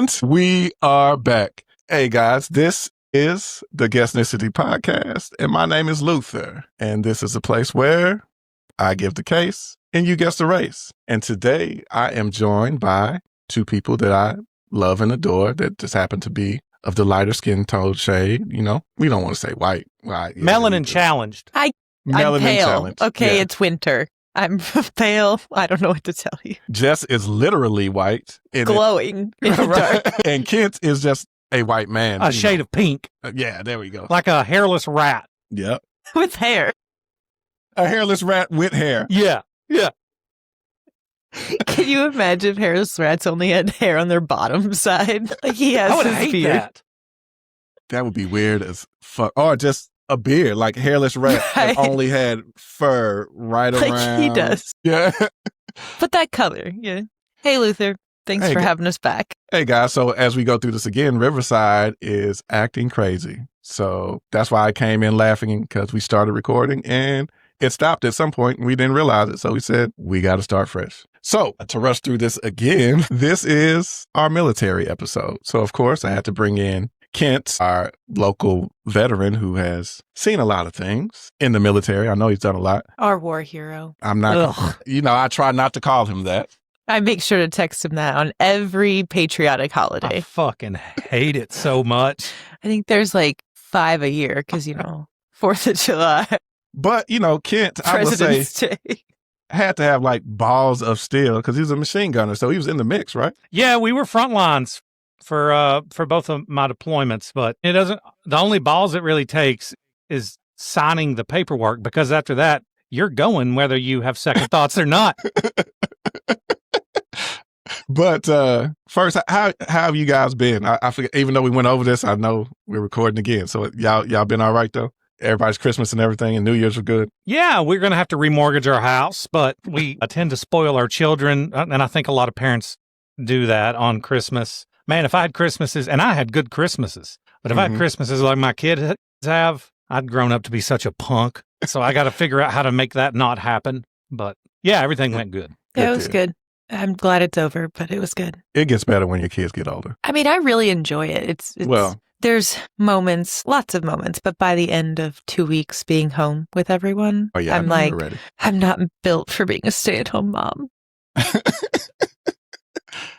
And we are back. Hey guys, this is the Guessnicity Podcast, and my name is Luther, and this is a place where I give the case and you guess the race. And today I am joined by two people that I love and adore that just happen to be of the lighter skin tone shade. You know, we don't want to say white. Well, yeah, Melanin challenged. I'm Melanin pale. challenged. Okay, Yeah. it's winter. I'm pale. I don't know what to tell you. Jess is literally white. Glowing in the dark. And Kent is just a white man. A shade of pink, Yeah, there we go. like a hairless rat. Yep. With hair. A hairless rat with hair. Yeah. Can you imagine if hairless rats only had hair on their bottom side? Like he has I would his hate beard. that. That would be weird as fuck. Or just a beard, like hairless rat that Right. only had fur right Like around. he does. Yeah. But that color, yeah. Hey, Luther. Thanks Hey, for gu- having us back. Hey guys, so as we go through this again, Riverside is acting crazy. So that's why I came in laughing, because we started recording and it stopped at some point and we didn't realize it. So we said, we got to start fresh. So to rush through this again, this is our military episode. So of course I had to bring in Kent, our local veteran who has seen a lot of things in the military. I know he's done a lot. Our war hero. I'm not, Ugh. I try not to call him that. I make sure to text him that on every patriotic I holiday. fucking hate it so much. I think there's like 5 a year because, 4th of July, But, Kent, I would say, President's Day. had to have like balls of steel because he was a machine gunner. So he was in the mix, right? Yeah, we were front lines for both of my deployments, but it doesn't. The only balls it really takes is signing the paperwork, because after that, you're going whether you have second thoughts or not. But first, how have you guys been? I forget, even though we went over this, I know we're recording again. So y'all been all right though? Everybody's Christmas and everything and New Year's were good. Yeah, we're going to have to remortgage our house, but we tend to spoil our children, and I think a lot of parents do that on Christmas. Man, if I had Christmases, and I had good Christmases, but if I had Mhm. Christmases like my kids have, I'd grown up to be such a punk. So I got to figure out how to make that not happen. But yeah, everything went good. Yeah, it was did. good. I'm glad it's over, but it was good. It gets better when your kids get older. I mean, I really enjoy it. It's Well- there's moments, lots of moments, but by the end of 2 weeks being home with everyone, Oh yeah, I I'm know like, you're ready. I'm not built for being a stay-at-home mom.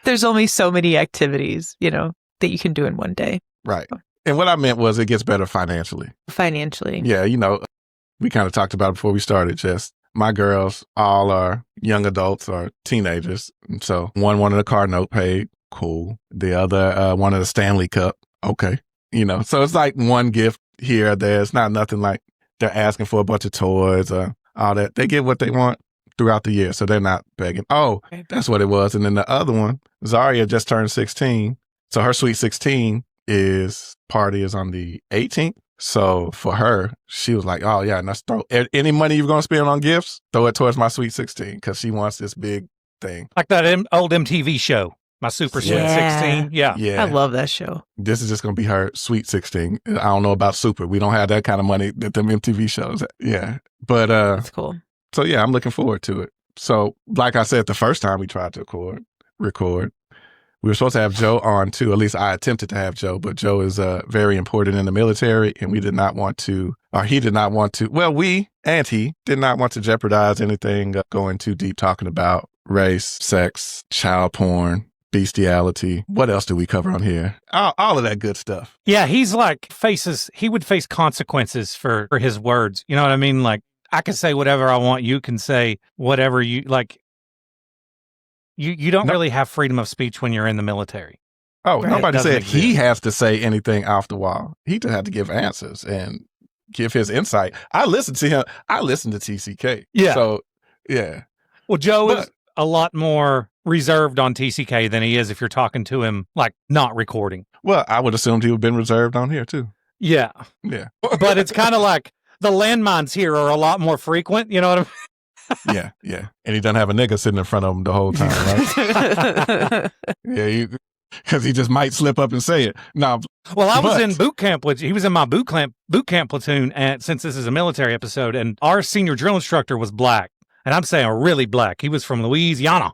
There's only so many activities, that you can do in one day Right. And what I meant was it gets better financially. financially. Yeah, we kind of talked about it before we started. Just my girls all are young adults or teenagers. And so one wanted a car note paid. Cool. The other wanted a Stanley Cup. Okay. So it's like one gift here or there. It's not nothing like they're asking for a bunch of toys or all that. They get what they want throughout the year. So they're not begging. Oh, Okay. that's what it was. And then the other one, Zaria just turned 16. So her sweet 16 party is on the 18th. So for her, she was like, oh yeah, let's throw any money you're going to spend on gifts, throw it towards my sweet 16 because she wants this big thing. Like that old MTV show, My Super Sweet Yeah. 16. Yeah. Yeah. I love that show. This is just going to be her sweet 16. I don't know about Super. We don't have that kind of money that them MTV shows. Yeah. But, That's cool. so yeah, I'm looking forward to it. So like I said, the first time we tried to record, we were supposed to have Joe on too. At least I attempted to have Joe, but Joe is very important in the military and he did not want to, well, we and he did not want to jeopardize anything going too deep talking about race, sex, child porn, bestiality. What else do we cover on here? All of that good stuff. Yeah, he's like he would face consequences for his words. You know what I mean? Like, I can say whatever I want. You can say whatever you like. You don't really have freedom of speech when you're in the military. Oh, Right. nobody Doesn't said he exist. has to say anything off the wall. He just had to give answers and give his insight. I listened to him. I listened to TCK. Yeah. So, yeah. Well, Joe is But- a lot more reserved on TCK than he is if you're talking to him, like, not recording. Well, I would assume he would have been reserved on here too. Yeah. Yeah. But it's kind of like the landmines here are a lot more frequent. You know what I mean? Yeah. Yeah. And he doesn't have a nigga sitting in front of him the whole time, right? Yeah. Because he just might slip up and say it. No. Well, I was But- in boot camp he was in my boot camp platoon, and since this is a military episode, and our senior drill instructor was black, and I'm saying really black. He was from Louisiana,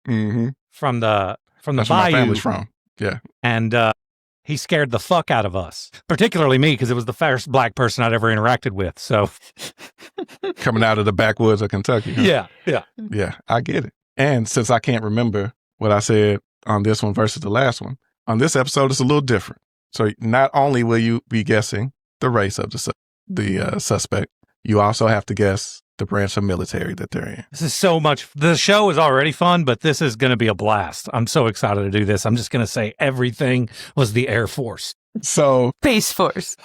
Mm-hmm. from the That's where my bayou. family's from. Yeah. And he scared the fuck out of us, particularly me, because it was the first black person I'd ever interacted with. So Coming out of the backwoods of Kentucky. Huh? Yeah, I get it. And since I can't remember what I said on this one versus the last one, on this episode, it's a little different. So not only will you be guessing the race of the suspect, you also have to guess the branch of military that they're in. This is so much. The show is already fun, but this is going to be a blast. I'm so excited to do this. I'm just going to say everything was the Air Force. So Space Force.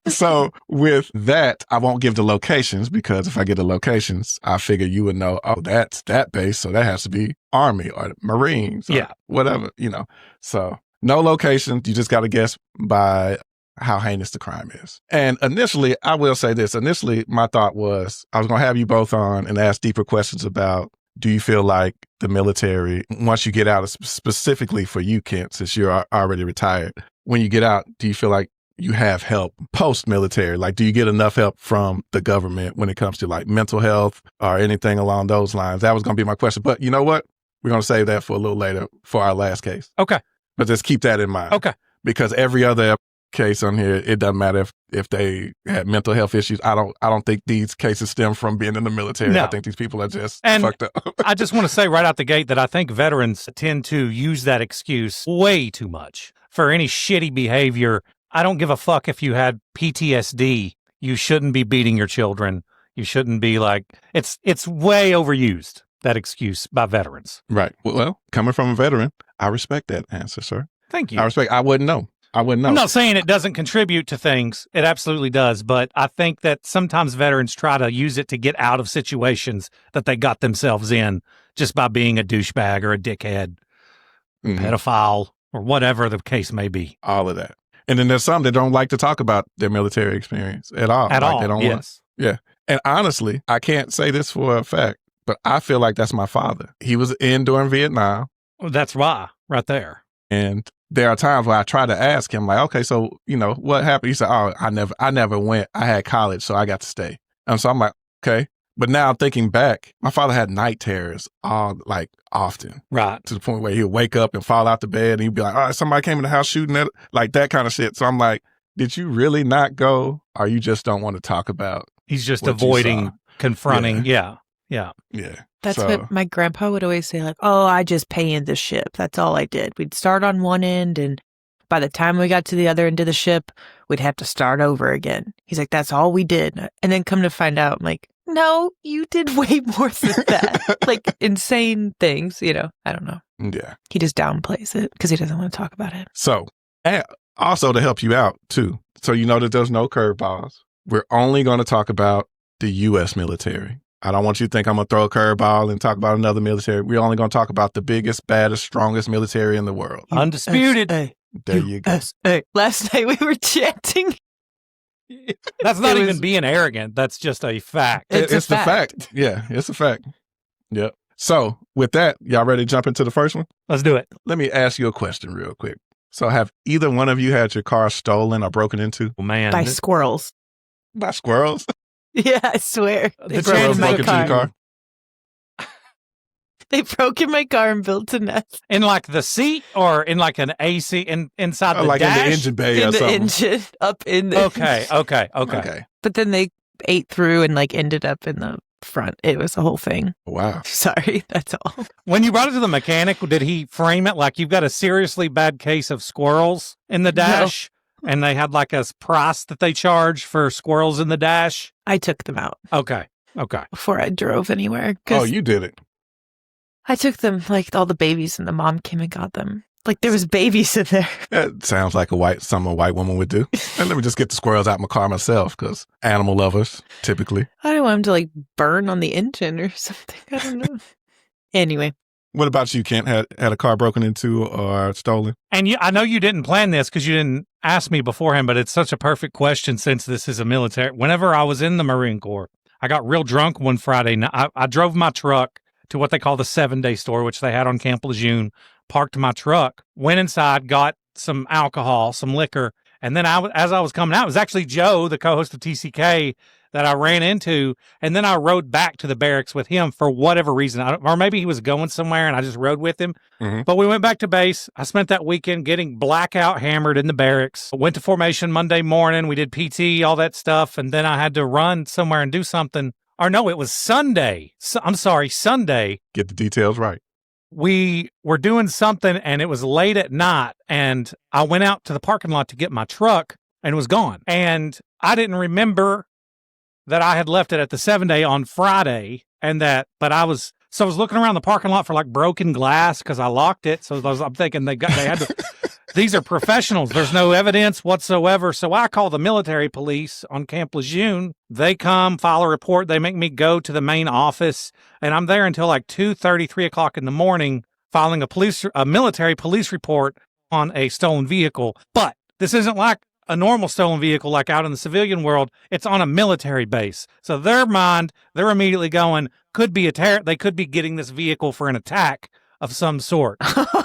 So with that, I won't give the locations because if I get the locations, I figure you would know, oh, that's that base. So that has to be Army or Marines or whatever, So no locations. You just got to guess by how heinous the crime is. And initially, I will say this. Initially, my thought was I was going to have you both on and ask deeper questions about, do you feel like the military, once you get out, specifically for you, Kent, since you're already retired, when you get out, do you feel like you have help post-military? Like, do you get enough help from the government when it comes to like mental health or anything along those lines? That was going to be my question. But you know what? We're going to save that for a little later for our last case. Okay. But just keep that in mind. Okay. Because every other case on here, it doesn't matter if they had mental health issues. I don't think these cases stem from being in the military. No. I think these people are just fucked up. I just want to say right out the gate that I think veterans tend to use that excuse way too much for any shitty behavior. I don't give a fuck if you had PTSD. You shouldn't be beating your children. You shouldn't be like, it's way overused, that excuse by veterans. Right. Well, coming from a veteran, I respect that answer, sir. Thank you. I wouldn't know. I'm not saying it doesn't contribute to things. It absolutely does. But I think that sometimes veterans try to use it to get out of situations that they got themselves in just by being a douchebag or a dickhead, pedophile, or whatever the case may be. All of that. And then there's some that don't like to talk about their military experience at all. At all, they don't want. Yeah. And honestly, I can't say this for a fact, but I feel like that's my father. He was in during Vietnam. Well, that's why, right there. And there are times where I try to ask him, like, okay, so, what happened? He said, oh, I never went. I had college, so I got to stay. And so I'm like, okay. But now I'm thinking back, my father had night terrors often. Right. To the point where he'd wake up and fall out the bed and he'd be like, all right, somebody came in the house shooting at, like that kind of shit. So I'm like, did you really not go or you just don't want to talk about? He's just avoiding confronting. Yeah. That's what my grandpa would always say, like, oh, I just painted the ship. That's all I did. We'd start on one end, and by the time we got to the other end of the ship, we'd have to start over again. He's like, that's all we did. And then come to find out, I'm like, no, you did way more than that. Like insane things, I don't know. Yeah. He just downplays it because he doesn't want to talk about it. So, and also to help you out, too. So you know that there's no curveballs. We're only going to talk about the U.S. military. I don't want you to think I'm going to throw a curveball and talk about another military. We're only going to talk about the biggest, baddest, strongest military in the world. Undisputed. There you go. Last night we were chanting. That's not even being arrogant. That's just a fact. It's the fact. Yeah, it's a fact. Yep. So with that, y'all ready to jump into the first one? Let's do it. Let me ask you a question real quick. So have either one of you had your car stolen or broken into? Oh, man. By squirrels. By squirrels? Yeah, I swear. The broke into your car. They broke in my car and built a nest. In like the seat or in like an AC inside the like dash? in the engine bay in or something? In the engine, up in the Okay. But then they ate through and like ended up in the front. It was a whole thing. Wow. Sorry, that's all. When you brought it to the mechanic, did he frame it like you've got a seriously bad case of squirrels in the dash? No. And they had like a price that they charge for squirrels in the dash? I took them out. Okay. Before I drove anywhere. Oh, you did it. I took them, like all the babies, and the mom came and got them. Like there was babies in there. That sounds like something a white woman would do. And let me just get the squirrels out of my car myself, because animal lovers, typically. I don't want them to like burn on the engine or something. I don't know. Anyway. What about you, Kent? Had a car broken into or stolen? And I know you didn't plan this because you didn't ask me beforehand, but it's such a perfect question since this is a military. Whenever I was in the Marine Corps, I got real drunk one Friday night. I drove my truck to what they call the 7-day store, which they had on Camp Lejeune, parked my truck, went inside, got some alcohol, some liquor, and then as I was coming out, it was actually Joe, the co-host of TCK, that I ran into, and then I rode back to the barracks with him for whatever reason. Or maybe he was going somewhere and I just rode with him. Mm-hmm. But we went back to base. I spent that weekend getting blackout hammered in the barracks. Went to formation Monday morning. We did PT, all that stuff, and then I had to run somewhere and do something. Or no, it was Sunday. Sunday. Get the details right. We were doing something, and it was late at night, and I went out to the parking lot to get my truck, and it was gone. And I didn't remember that I had left it at the 7-day on Friday, but I was looking around the parking lot for like broken glass because I locked it. So I'm thinking they had to, these are professionals. There's no evidence whatsoever. So I call the military police on Camp Lejeune. They come, file a report. They make me go to the main office, and I'm there until like 2:30, 3 o'clock in the morning, filing a military police report on a stolen vehicle. But this isn't like a normal stolen vehicle like out in the civilian world. It's on a military base. So they're immediately going, they could be getting this vehicle for an attack of some sort.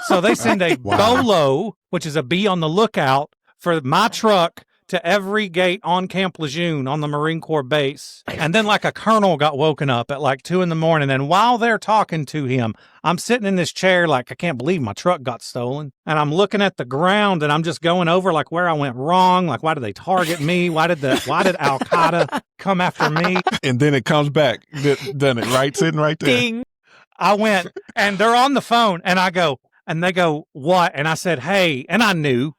So they send a BOLO, which is a be on the lookout, for my truck to every gate on Camp Lejeune on the Marine Corps base. And then like a colonel got woken up at like 2 a.m. And while they're talking to him, I'm sitting in this chair like, I can't believe my truck got stolen. And I'm looking at the ground and I'm just going over like where I went wrong. Like, why did they target me? Why did Al-Qaeda come after me? And then it comes back. Done it, right? Sitting right there. Ding. I went and they're on the phone and they go, what? And I said, hey, and I knew.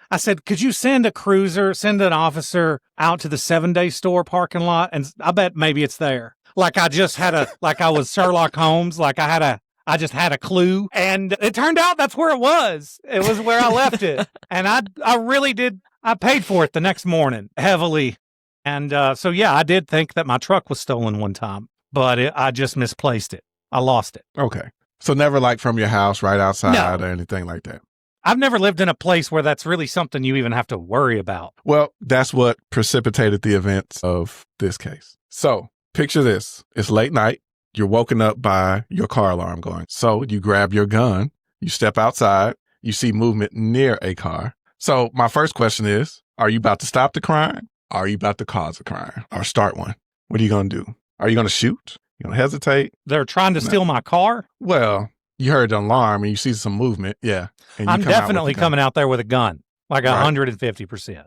I said, could you send an officer out to the 7-Day store parking lot? And I bet maybe it's there. Like I was Sherlock Holmes. Like I just had a clue. And it turned out that's where it was. It was where I left it. And I really did. I paid for it the next morning heavily. And so, yeah, I did think that my truck was stolen one time, but I just misplaced it. I lost it. Okay. So never like from your house right outside or anything like that. I've never lived in a place where that's really something you even have to worry about. Well, that's what precipitated the events of this case. So picture this. It's late night. You're woken up by your car alarm going. So you grab your gun. You step outside. You see movement near a car. So my first question is, are you about to stop the crime? Are you about to cause a crime or start one? What are you going to do? Are you going to shoot? You going to hesitate? They're trying to steal my car? Well, you heard the alarm and you see some movement. Yeah. I'm definitely coming out there with a gun, like 150%.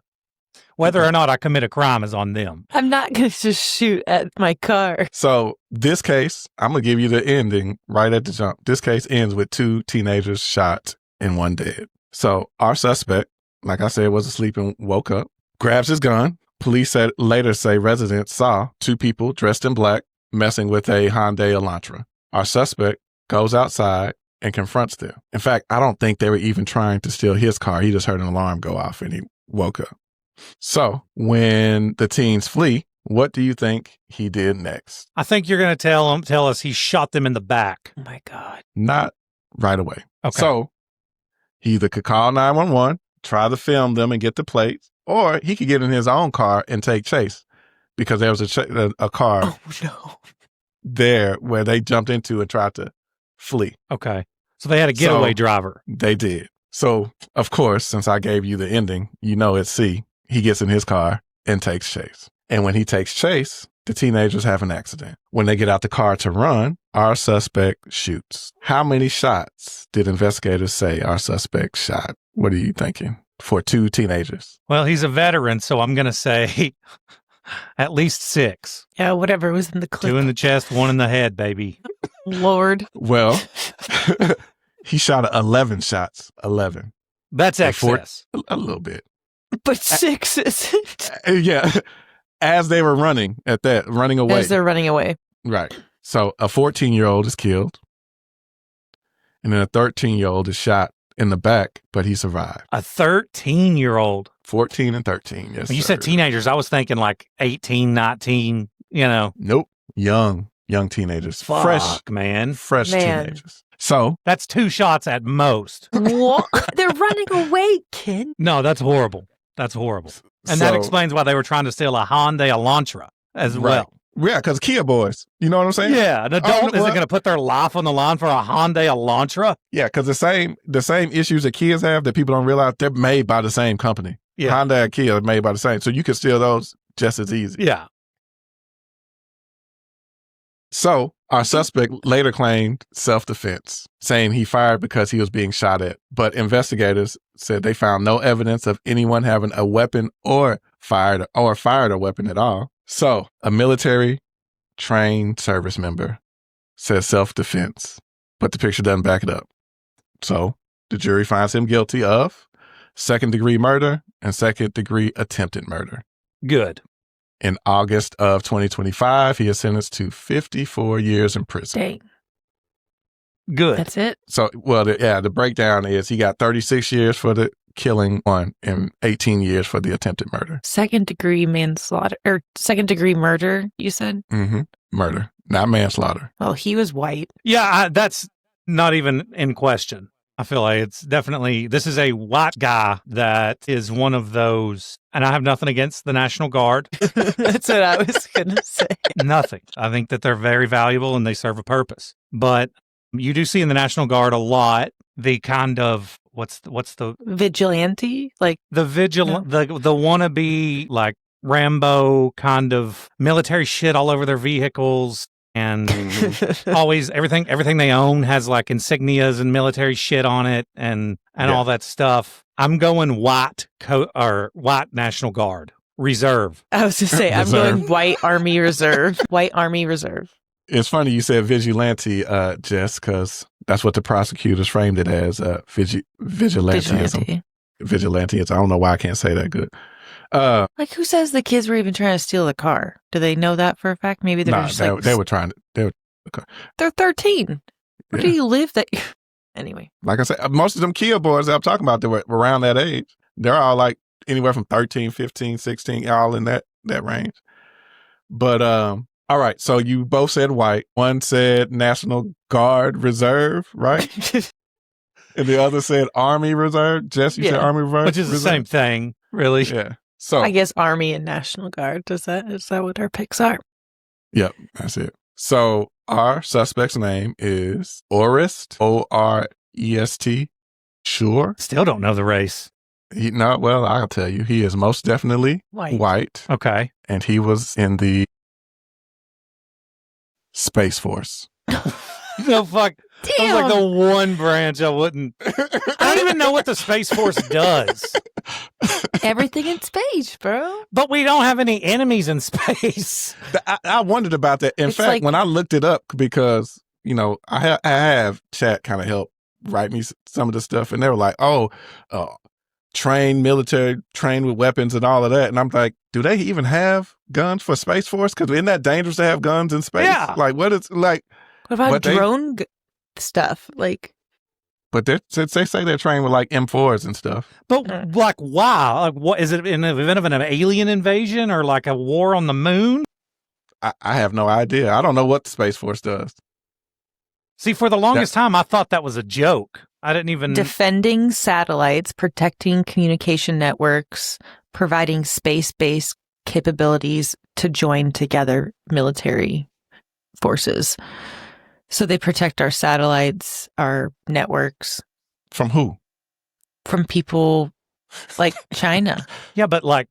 Whether or not I commit a crime is on them. I'm not going to just shoot at my car. So this case, I'm going to give you the ending right at the jump. This case ends with 2 teenagers shot and 1 dead. So our suspect, like I said, was asleep and woke up, grabs his gun. Police later say residents saw 2 people dressed in black messing with a Hyundai Elantra. Our suspect goes outside and confronts them. In fact, I don't think they were even trying to steal his car. He just heard an alarm go off and he woke up. So when the teens flee, what do you think he did next? I think you're going to tell us he shot them in the back. Oh my God. Not right away. Okay. So he either could call 911, try to film them and get the plates, or he could get in his own car and take chase because there was a car there where they jumped into and tried to flee. Okay. So they had a getaway driver. They did. So, of course, since I gave you the ending, you know it's C. He gets in his car and takes chase. And when he takes chase, the teenagers have an accident. When they get out the car to run, our suspect shoots. How many shots did investigators say our suspect shot? What are you thinking for 2 teenagers? Well, he's a veteran, so I'm going to say at least 6. Yeah, whatever was in the clip. 2 in the chest, 1 in the head, baby. Lord. Well, he shot 11 shots. 11. That's excess. A little bit. But 6 isn't. Yeah. As they were running away. As they're running away. Right. So a 14-year-old is killed. And then a 13-year-old is shot in the back, but he survived. A 13-year-old? 14 and 13, yes. When you said teenagers, I was thinking like 18, 19, Nope. Young teenagers. Fuck, fresh teenagers. So that's 2 shots at most. What? They're running away, kid. No, that's horrible. And that explains why they were trying to steal a Hyundai Elantra as well. Yeah, because Kia boys. You know what I'm saying? Yeah, an adult isn't going to put their life on the line for a Hyundai Elantra. Yeah, because the same issues that Kias have that people don't realize, they're made by the same company. Yeah. Hyundai and Kia are made by the same. So you can steal those just as easy. Yeah. So our suspect later claimed self-defense, saying he fired because he was being shot at. But investigators said they found no evidence of anyone having a weapon or fired a weapon at all. So a military trained service member says self-defense, but the picture doesn't back it up. So the jury finds him guilty of second-degree murder and second-degree attempted murder. Good. In August of 2025, he is sentenced to 54 years in prison. Dang. Good. That's it? So, the breakdown is he got 36 years for the killing one and 18 years for the attempted murder. Second-degree manslaughter, or second-degree murder, you said? Mm-hmm. Murder, not manslaughter. Well, he was white. Yeah, that's not even in question. I feel like it's definitely, this is a white guy that is one of those, and I have nothing against the National Guard. That's what I was going to say. Nothing. I think that they're very valuable and they serve a purpose. But you do see in the National Guard a lot the kind of, what's the vigilante? Like the wannabe, like Rambo kind of military shit all over their vehicles. And always everything they own has like insignias and military shit on it and all that stuff. I'm going white National Guard Reserve. I was to say I'm going White Army Reserve. White Army Reserve. It's funny you said vigilante, Jess, because that's what the prosecutors framed it as, vigilantism. Vigilantism. I don't know why I can't say that good. Like, who says the kids were even trying to steal the car? Do they know that for a fact? Maybe they're just they were trying to. They're 13. Where do you live? Anyway. Like I said, most of them Kia boys that I'm talking about, they were around that age. They're all like anywhere from 13, 15, 16, all in that range. But, all right. So you both said white. One said National Guard Reserve, right? And the other said Army Reserve. Jess, you said Army Reserve? Which is the same thing, really. Yeah. So I guess Army and National Guard. Is that what our picks are? Yep, that's it. So our suspect's name is Orest, O-R-E-S-T, Sure. Still don't know the race. Well, I'll tell you. He is most definitely white. Okay. And he was in the Space Force. No, fuck. Damn. That was like the one branch I wouldn't. I don't even know what the Space Force does. Everything in space, bro. But we don't have any enemies in space. I wondered about that. In fact, when I looked it up, because, I have chat kind of help write me some of the stuff, and they were like, trained military, trained with weapons and all of that. And I'm like, do they even have guns for Space Force? Because isn't that dangerous to have guns in space? Yeah. Like, what about drone stuff? Like, but they say they're trained with like M4s and stuff. But like, wow, like, what is it in the event of an alien invasion or like a war on the moon? I have no idea. I don't know what the Space Force does. See, for the longest time, I thought that was a joke. I didn't even defending satellites, protecting communication networks, providing space-based capabilities to join together military forces. So they protect our satellites, our networks. From who? From people like China. Yeah, but like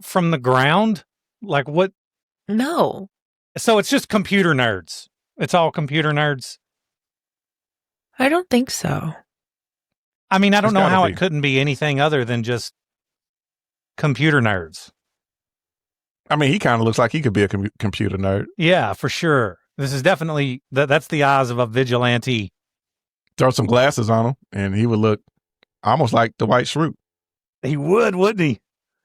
from the ground? Like what? No. So it's just computer nerds. It's all computer nerds. I don't think so. I mean, I don't know how it couldn't be anything other than just computer nerds. I mean, he kind of looks like he could be a computer nerd. Yeah, for sure. This is definitely, that's the eyes of a vigilante. Throw some glasses on him, and he would look almost like the Dwight Schrute. He would, wouldn't he?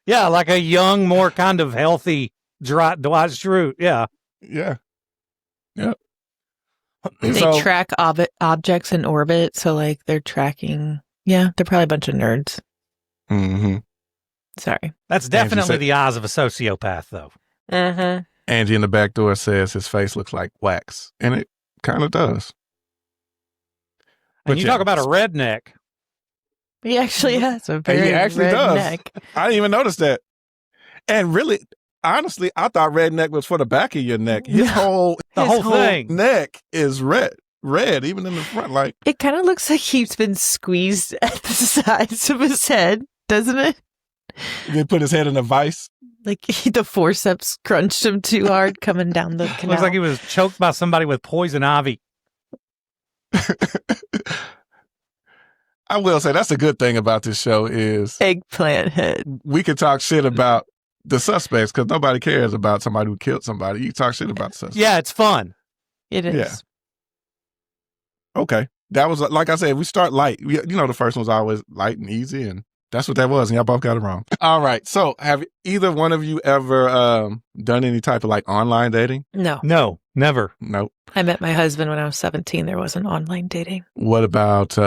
Yeah, like a young, more kind of healthy Dwight Schrute. Yeah. Yeah. Yep. They track objects in orbit, so like they're tracking. Yeah, they're probably a bunch of nerds. Mm-hmm. Sorry. That's definitely the eyes of a sociopath, though. Mm-hmm. Angie in the back door says his face looks like wax, and it kind of does. And you talk about a redneck. He actually has a very red neck. I didn't even notice that. And really, honestly, I thought redneck was for the back of your neck. His whole thing neck is red, even in the front. Like it kind of looks like he's been squeezed at the sides of his head, doesn't it? They put his head in a vice. Like the forceps crunched him too hard coming down the canal. Looks like he was choked by somebody with poison ivy. I will say that's a good thing about this show is eggplant head. We can talk shit about the suspects because nobody cares about somebody who killed somebody. You talk shit about the suspects. Yeah, it's fun. It is. Yeah. Okay. That was, like I said, we start light. The first one's always light and easy, and that's what that was, and y'all both got it wrong. All right. So have either one of you ever done any type of like online dating? No. No, never. Nope. I met my husband when I was 17. There wasn't online dating. What about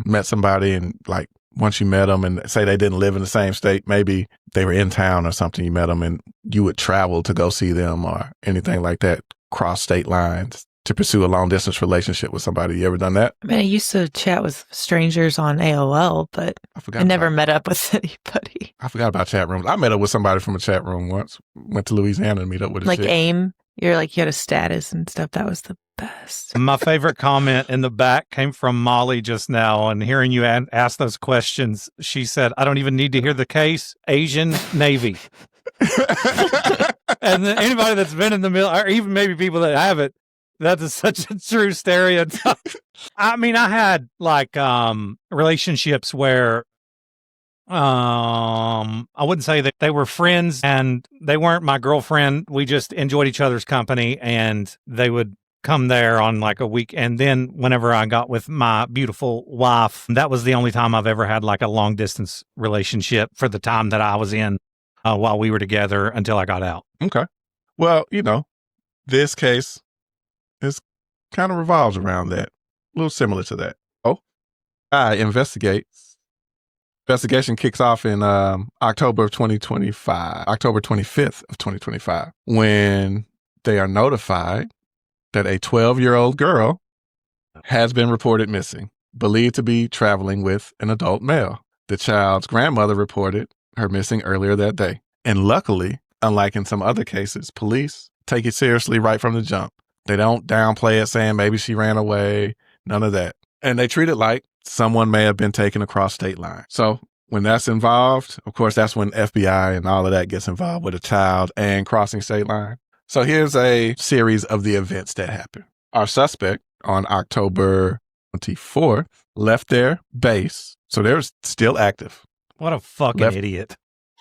met somebody and like once you met them and say they didn't live in the same state, maybe they were in town or something, you met them and you would travel to go see them or anything like that, cross state lines to pursue a long distance relationship with somebody. You ever done that? I mean, I used to chat with strangers on AOL, but I never met up with anybody. I forgot about chat rooms. I met up with somebody from a chat room once. Went to Louisiana to meet up with a like chick. AIM. You're like, you had a status and stuff. That was the best. My favorite comment in the back came from Molly just now. And hearing you ask those questions, she said, I don't even need to hear the case. Asian Navy. And then anybody that's been in the middle, or even maybe people that haven't, that is such a true stereotype. I mean, I had like relationships where I wouldn't say that they were friends and they weren't my girlfriend. We just enjoyed each other's company and they would come there on like a week. And then whenever I got with my beautiful wife, that was the only time I've ever had like a long distance relationship for the time that I was in while we were together until I got out. Okay. Well, this case is kind of revolves around that. A little similar to that. Investigation kicks off in October of 2025, October 25th of 2025, when they are notified that a 12-year-old girl has been reported missing, believed to be traveling with an adult male. The child's grandmother reported her missing earlier that day. And luckily, unlike in some other cases, police take it seriously right from the jump. They don't downplay it saying maybe she ran away, none of that. And they treat it like someone may have been taken across state line. So when that's involved, of course, that's when FBI and all of that gets involved with a child and crossing state line. So here's a series of the events that happened. Our suspect on October 24th left their base. So they're still active. What a fucking idiot.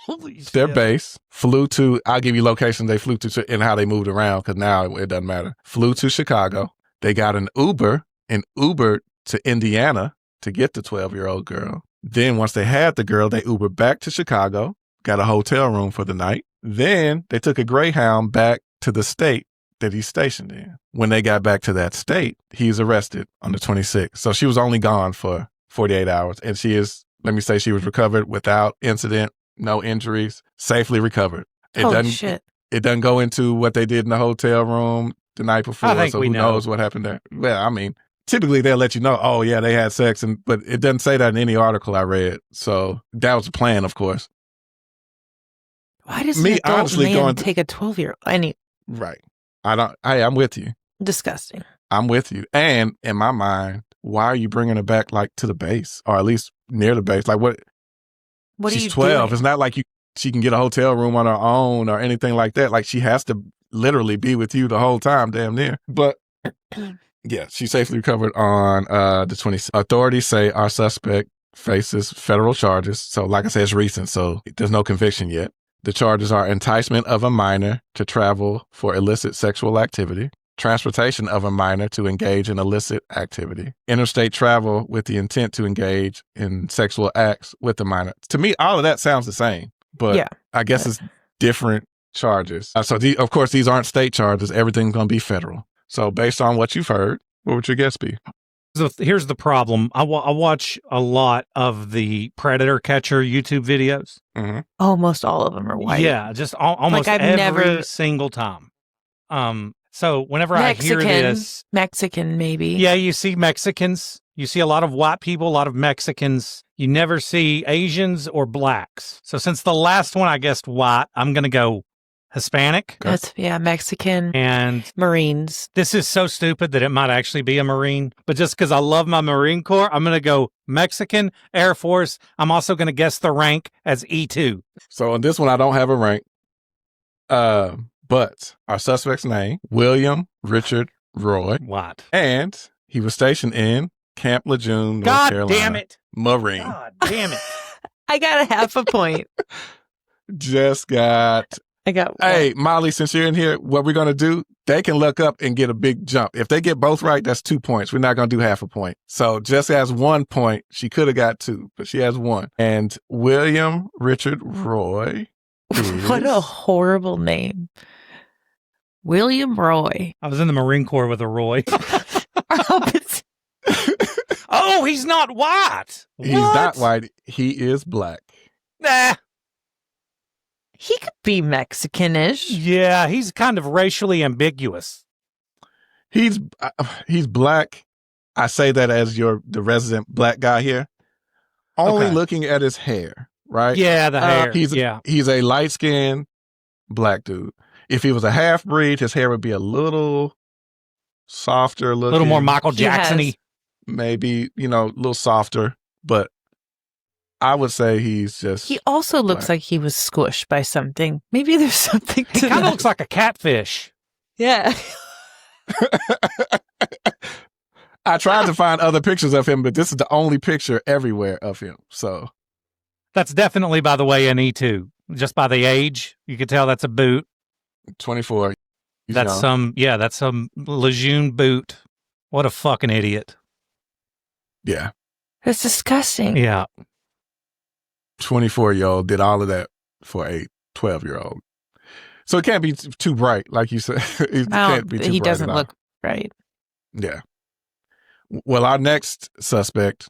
Holy shit. Their base, flew to, I'll give you locations they flew to and how they moved around because now it doesn't matter. Flew to Chicago. They got an Uber and Ubered to Indiana to get the 12-year-old girl. Then once they had the girl, they Ubered back to Chicago, got a hotel room for the night. Then they took a Greyhound back to the state that he's stationed in. When they got back to that state, he's arrested on the 26th. So she was only gone for 48 hours. And she was recovered without incident, no injuries, safely recovered. Holy shit. It doesn't go into what they did in the hotel room the night before. So who knows what happened there? Well, I mean, typically they'll let you know, oh yeah, they had sex, but it doesn't say that in any article I read. So that was the plan, of course. Why does an adult man take a 12-year-old? Right. I'm with you. Disgusting. I'm with you. And in my mind, why are you bringing her back like to the base or at least near the base? Like what she's 12. Doing? It's not like she can get a hotel room on her own or anything like that. Like she has to literally be with you the whole time, damn near. But yeah, she safely recovered on the 20th. Authorities say our suspect faces federal charges. So like I said, it's recent, so there's no conviction yet. The charges are enticement of a minor to travel for illicit sexual activity, transportation of a minor to engage in illicit activity, interstate travel with the intent to engage in sexual acts with the minor. To me, all of that sounds the same, but yeah. I guess it's different charges. So of course, these aren't state charges. Everything's going to be federal. So based on what you've heard, what would your guess be? So here's the problem. I watch a lot of the predator catcher YouTube videos. Mm-hmm. Almost all of them are white. Yeah, just almost like every single time. So whenever I hear this... Mexican, maybe. Yeah, you see Mexicans. You see a lot of white people, a lot of Mexicans. You never see Asians or blacks. So since the last one I guessed white, I'm going to go Hispanic. That's, Mexican. And Marines. This is so stupid that it might actually be a Marine. But just because I love my Marine Corps, I'm going to go Mexican, Air Force. I'm also going to guess the rank as E2. So on this one, I don't have a rank. But our suspect's name, William Richard Roy. What? And he was stationed in Camp Lejeune, North God Carolina. damn it. Marine. God damn it. I got a half a point. Just got... I got one. Hey, Molly, since you're in here, what we're going to do, they can look up and get a big jump. If they get both right, that's 2 points. We're not going to do half a point. So Jess has 1 point. She could have got 2, but she has 1. And William Richard Roy is... What a horrible name. William Roy. I was in the Marine Corps with a Roy. I hope it's... Oh, he's not white. He's not white. He is black. Nah. He could be Mexican-ish. Yeah, he's kind of racially ambiguous. He's black. I say that as the resident black guy here. Only looking at his hair, right? Yeah, the hair. He's a light-skinned black dude. If he was a half-breed, his hair would be a little softer looking. A little more Michael Jackson-y. Maybe, a little softer. But I would say he's just... He also looks like he was squished by something. Maybe there's something to He kind of looks like a catfish. Yeah. I tried to find other pictures of him, but this is the only picture everywhere of him. So that's definitely, by the way, an E2. Just by the age, you could tell that's a boot. 24. That's some Lejeune boot. What a fucking idiot. Yeah. That's disgusting. Yeah. 24-year-old did all of that for a 12-year-old. So it can't be too bright, like you said. He doesn't look right. Yeah. Well, our next suspect,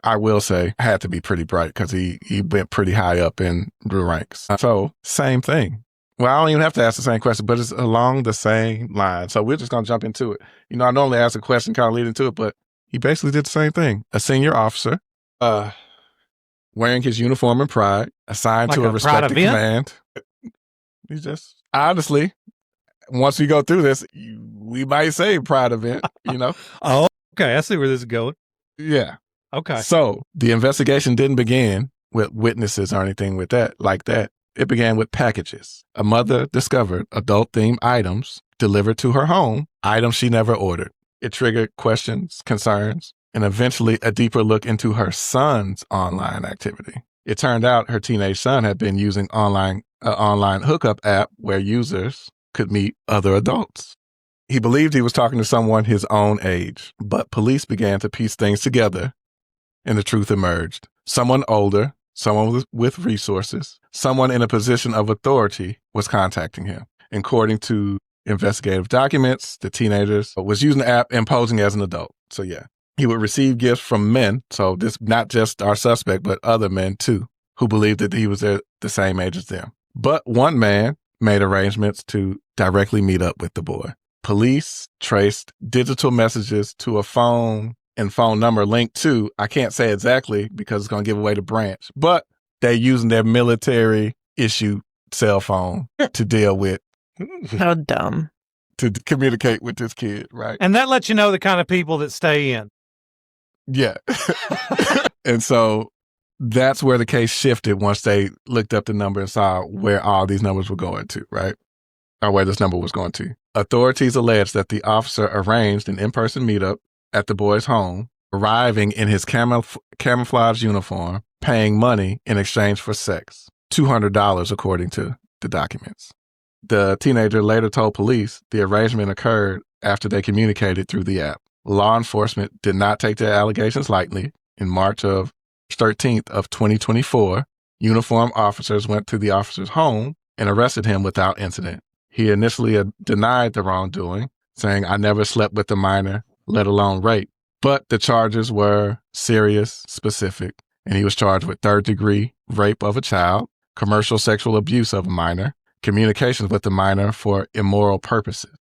I will say, had to be pretty bright because he went pretty high up in the ranks. So, same thing. Well, I don't even have to ask the same question, but it's along the same line. So we're just going to jump into it. I normally ask a question, kind of lead into it, but he basically did the same thing. A senior officer, wearing his uniform in pride, assigned to a respected command. He's just, honestly, once we go through this, we might say pride event, Oh, okay. I see where this is going. Yeah. Okay. So the investigation didn't begin with witnesses or anything like that. It began with packages. A mother discovered adult-themed items delivered to her home, items she never ordered. It triggered questions, concerns, and eventually a deeper look into her son's online activity. It turned out her teenage son had been using an online hookup app where users could meet other adults. He believed he was talking to someone his own age, but police began to piece things together, and the truth emerged. Someone older, someone with resources, someone in a position of authority was contacting him. According to investigative documents, the teenager was using the app and posing as an adult. So yeah, he would receive gifts from men. So this not just our suspect, but other men too, who believed that he was the same age as them. But one man made arrangements to directly meet up with the boy. Police traced digital messages to a phone and phone number linked to, I can't say exactly because it's going to give away the branch, but they're using their military issued cell phone to deal with. How dumb. To communicate with this kid, right? And that lets you know the kind of people that stay in. Yeah. And so that's where the case shifted once they looked up the number and saw where all these numbers were going to, right? Or where this number was going to. Authorities alleged that the officer arranged an in-person meetup at the boy's home, arriving in his camouflage uniform, paying money in exchange for sex. $200 according to the documents. The teenager later told police the arrangement occurred after they communicated through the app. Law enforcement did not take their allegations lightly. In March 13th of 2024, uniformed officers went to the officer's home and arrested him without incident. He initially denied the wrongdoing, saying, "I never slept with a minor, let alone rape." But the charges were serious, specific, and he was charged with third-degree rape of a child, commercial sexual abuse of a minor, communications with the minor for immoral purposes.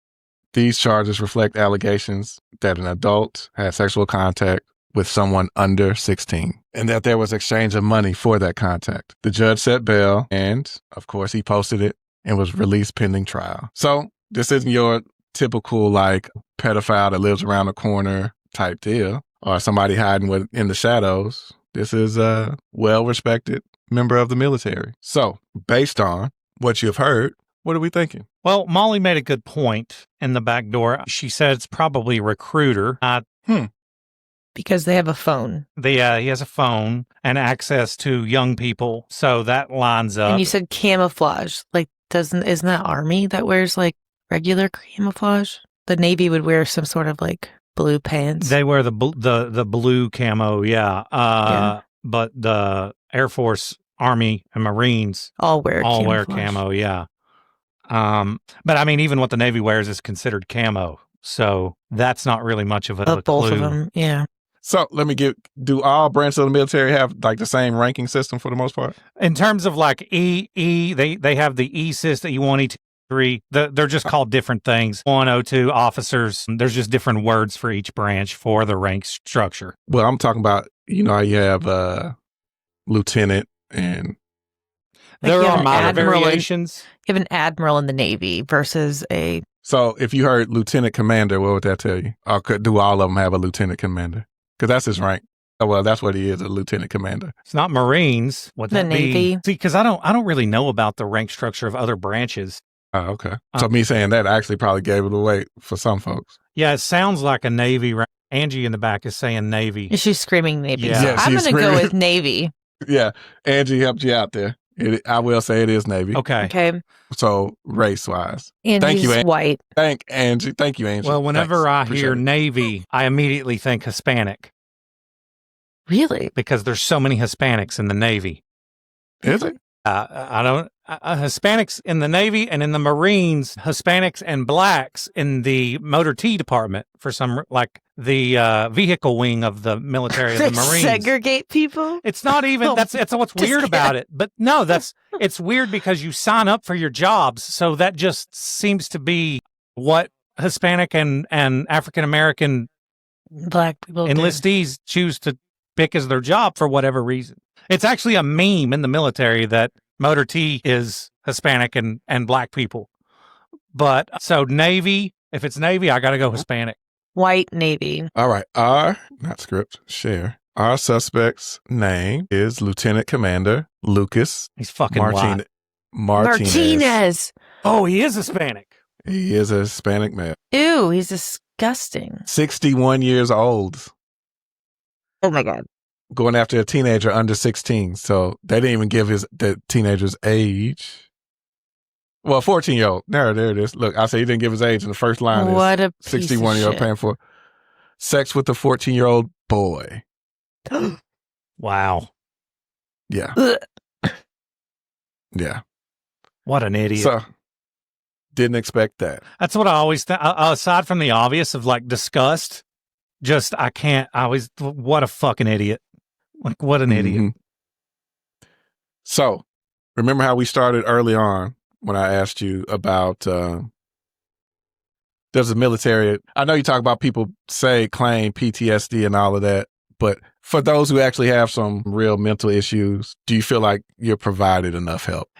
These charges reflect allegations that an adult had sexual contact with someone under 16 and that there was exchange of money for that contact. The judge set bail and, of course, he posted it and was released pending trial. So this isn't your typical pedophile that lives around the corner type deal or somebody hiding in the shadows. This is a well-respected member of the military. So based on what you've heard, What are we thinking? Well, Molly made a good point in the back door. She said it's probably recruiter. Because they have a phone. He has a phone and access to young people, so that lines up. And you said camouflage. Like, isn't that Army that wears like regular camouflage? The Navy would wear some sort of like blue pants. They wear the blue camo, yeah. But the Air Force, Army, and Marines all wear camo, yeah. But I mean, even what the Navy wears is considered camo, so that's not really much of a clue. Both of them, yeah. So let me do all branches of the military have like the same ranking system for the most part? In terms of like they have the E system, E1, E3, they're just called different things. 102 officers, there's just different words for each branch for the rank structure. Well, I'm talking about, you have lieutenant and... There are minor variations. You have an admiral in the Navy versus a... So if you heard lieutenant commander, what would that tell you? Or do all of them have a lieutenant commander? Because that's his rank. Oh, well, that's what he is, a lieutenant commander. It's not Marines. Would the that Navy? See, because I don't really know about the rank structure of other branches. Oh, okay. So me saying that actually probably gave it away for some folks. Yeah, it sounds like a Navy rank. Angie in the back is saying Navy. She's screaming Navy. Yeah. So Yeah, I'm she's going to go screaming. with Navy. Yeah, Angie helped you out there. I will say it is Navy. Okay. So race-wise. Angie's you, white. Thank you, Angie. Well, whenever Thanks. I hear Appreciate it. Navy, I immediately think Hispanic Really? because there's so many Hispanics in the Navy. Is it? Hispanics in the Navy and in the Marines, Hispanics and blacks in the motor T department for some, like the vehicle wing of the military of the Marines. Segregate people? It's not even, that's what's weird about it. But no, it's weird because you sign up for your jobs. So that just seems to be what Hispanic and African-American Black people enlistees choose to pick as their job for whatever reason. It's actually a meme in the military that motor T is Hispanic and black people. But so Navy, if it's Navy, I got to go Hispanic. White Navy. All right. Share. Our suspect's name is Lieutenant Commander Lucas He's fucking white. Martinez. Oh, he is Hispanic. He is a Hispanic male. Ew, he's disgusting. 61 years old. Oh my God. Going after a teenager under 16. So they didn't even give the teenager's age. Well, 14-year-old. There it is. Look, I say he didn't give his age in the first line. What a piece 61-year-old of paying for sex with a 14-year-old boy. shit. Wow. Yeah. Yeah. What an idiot. So didn't expect that. That's what I always think. Aside from the obvious of like disgust, what a fucking idiot. Like, what an idiot. Mm-hmm. So, remember how we started early on when I asked you about, there's a military, I know you talk about people claim PTSD and all of that, but for those who actually have some real mental issues, do you feel like you're provided enough help?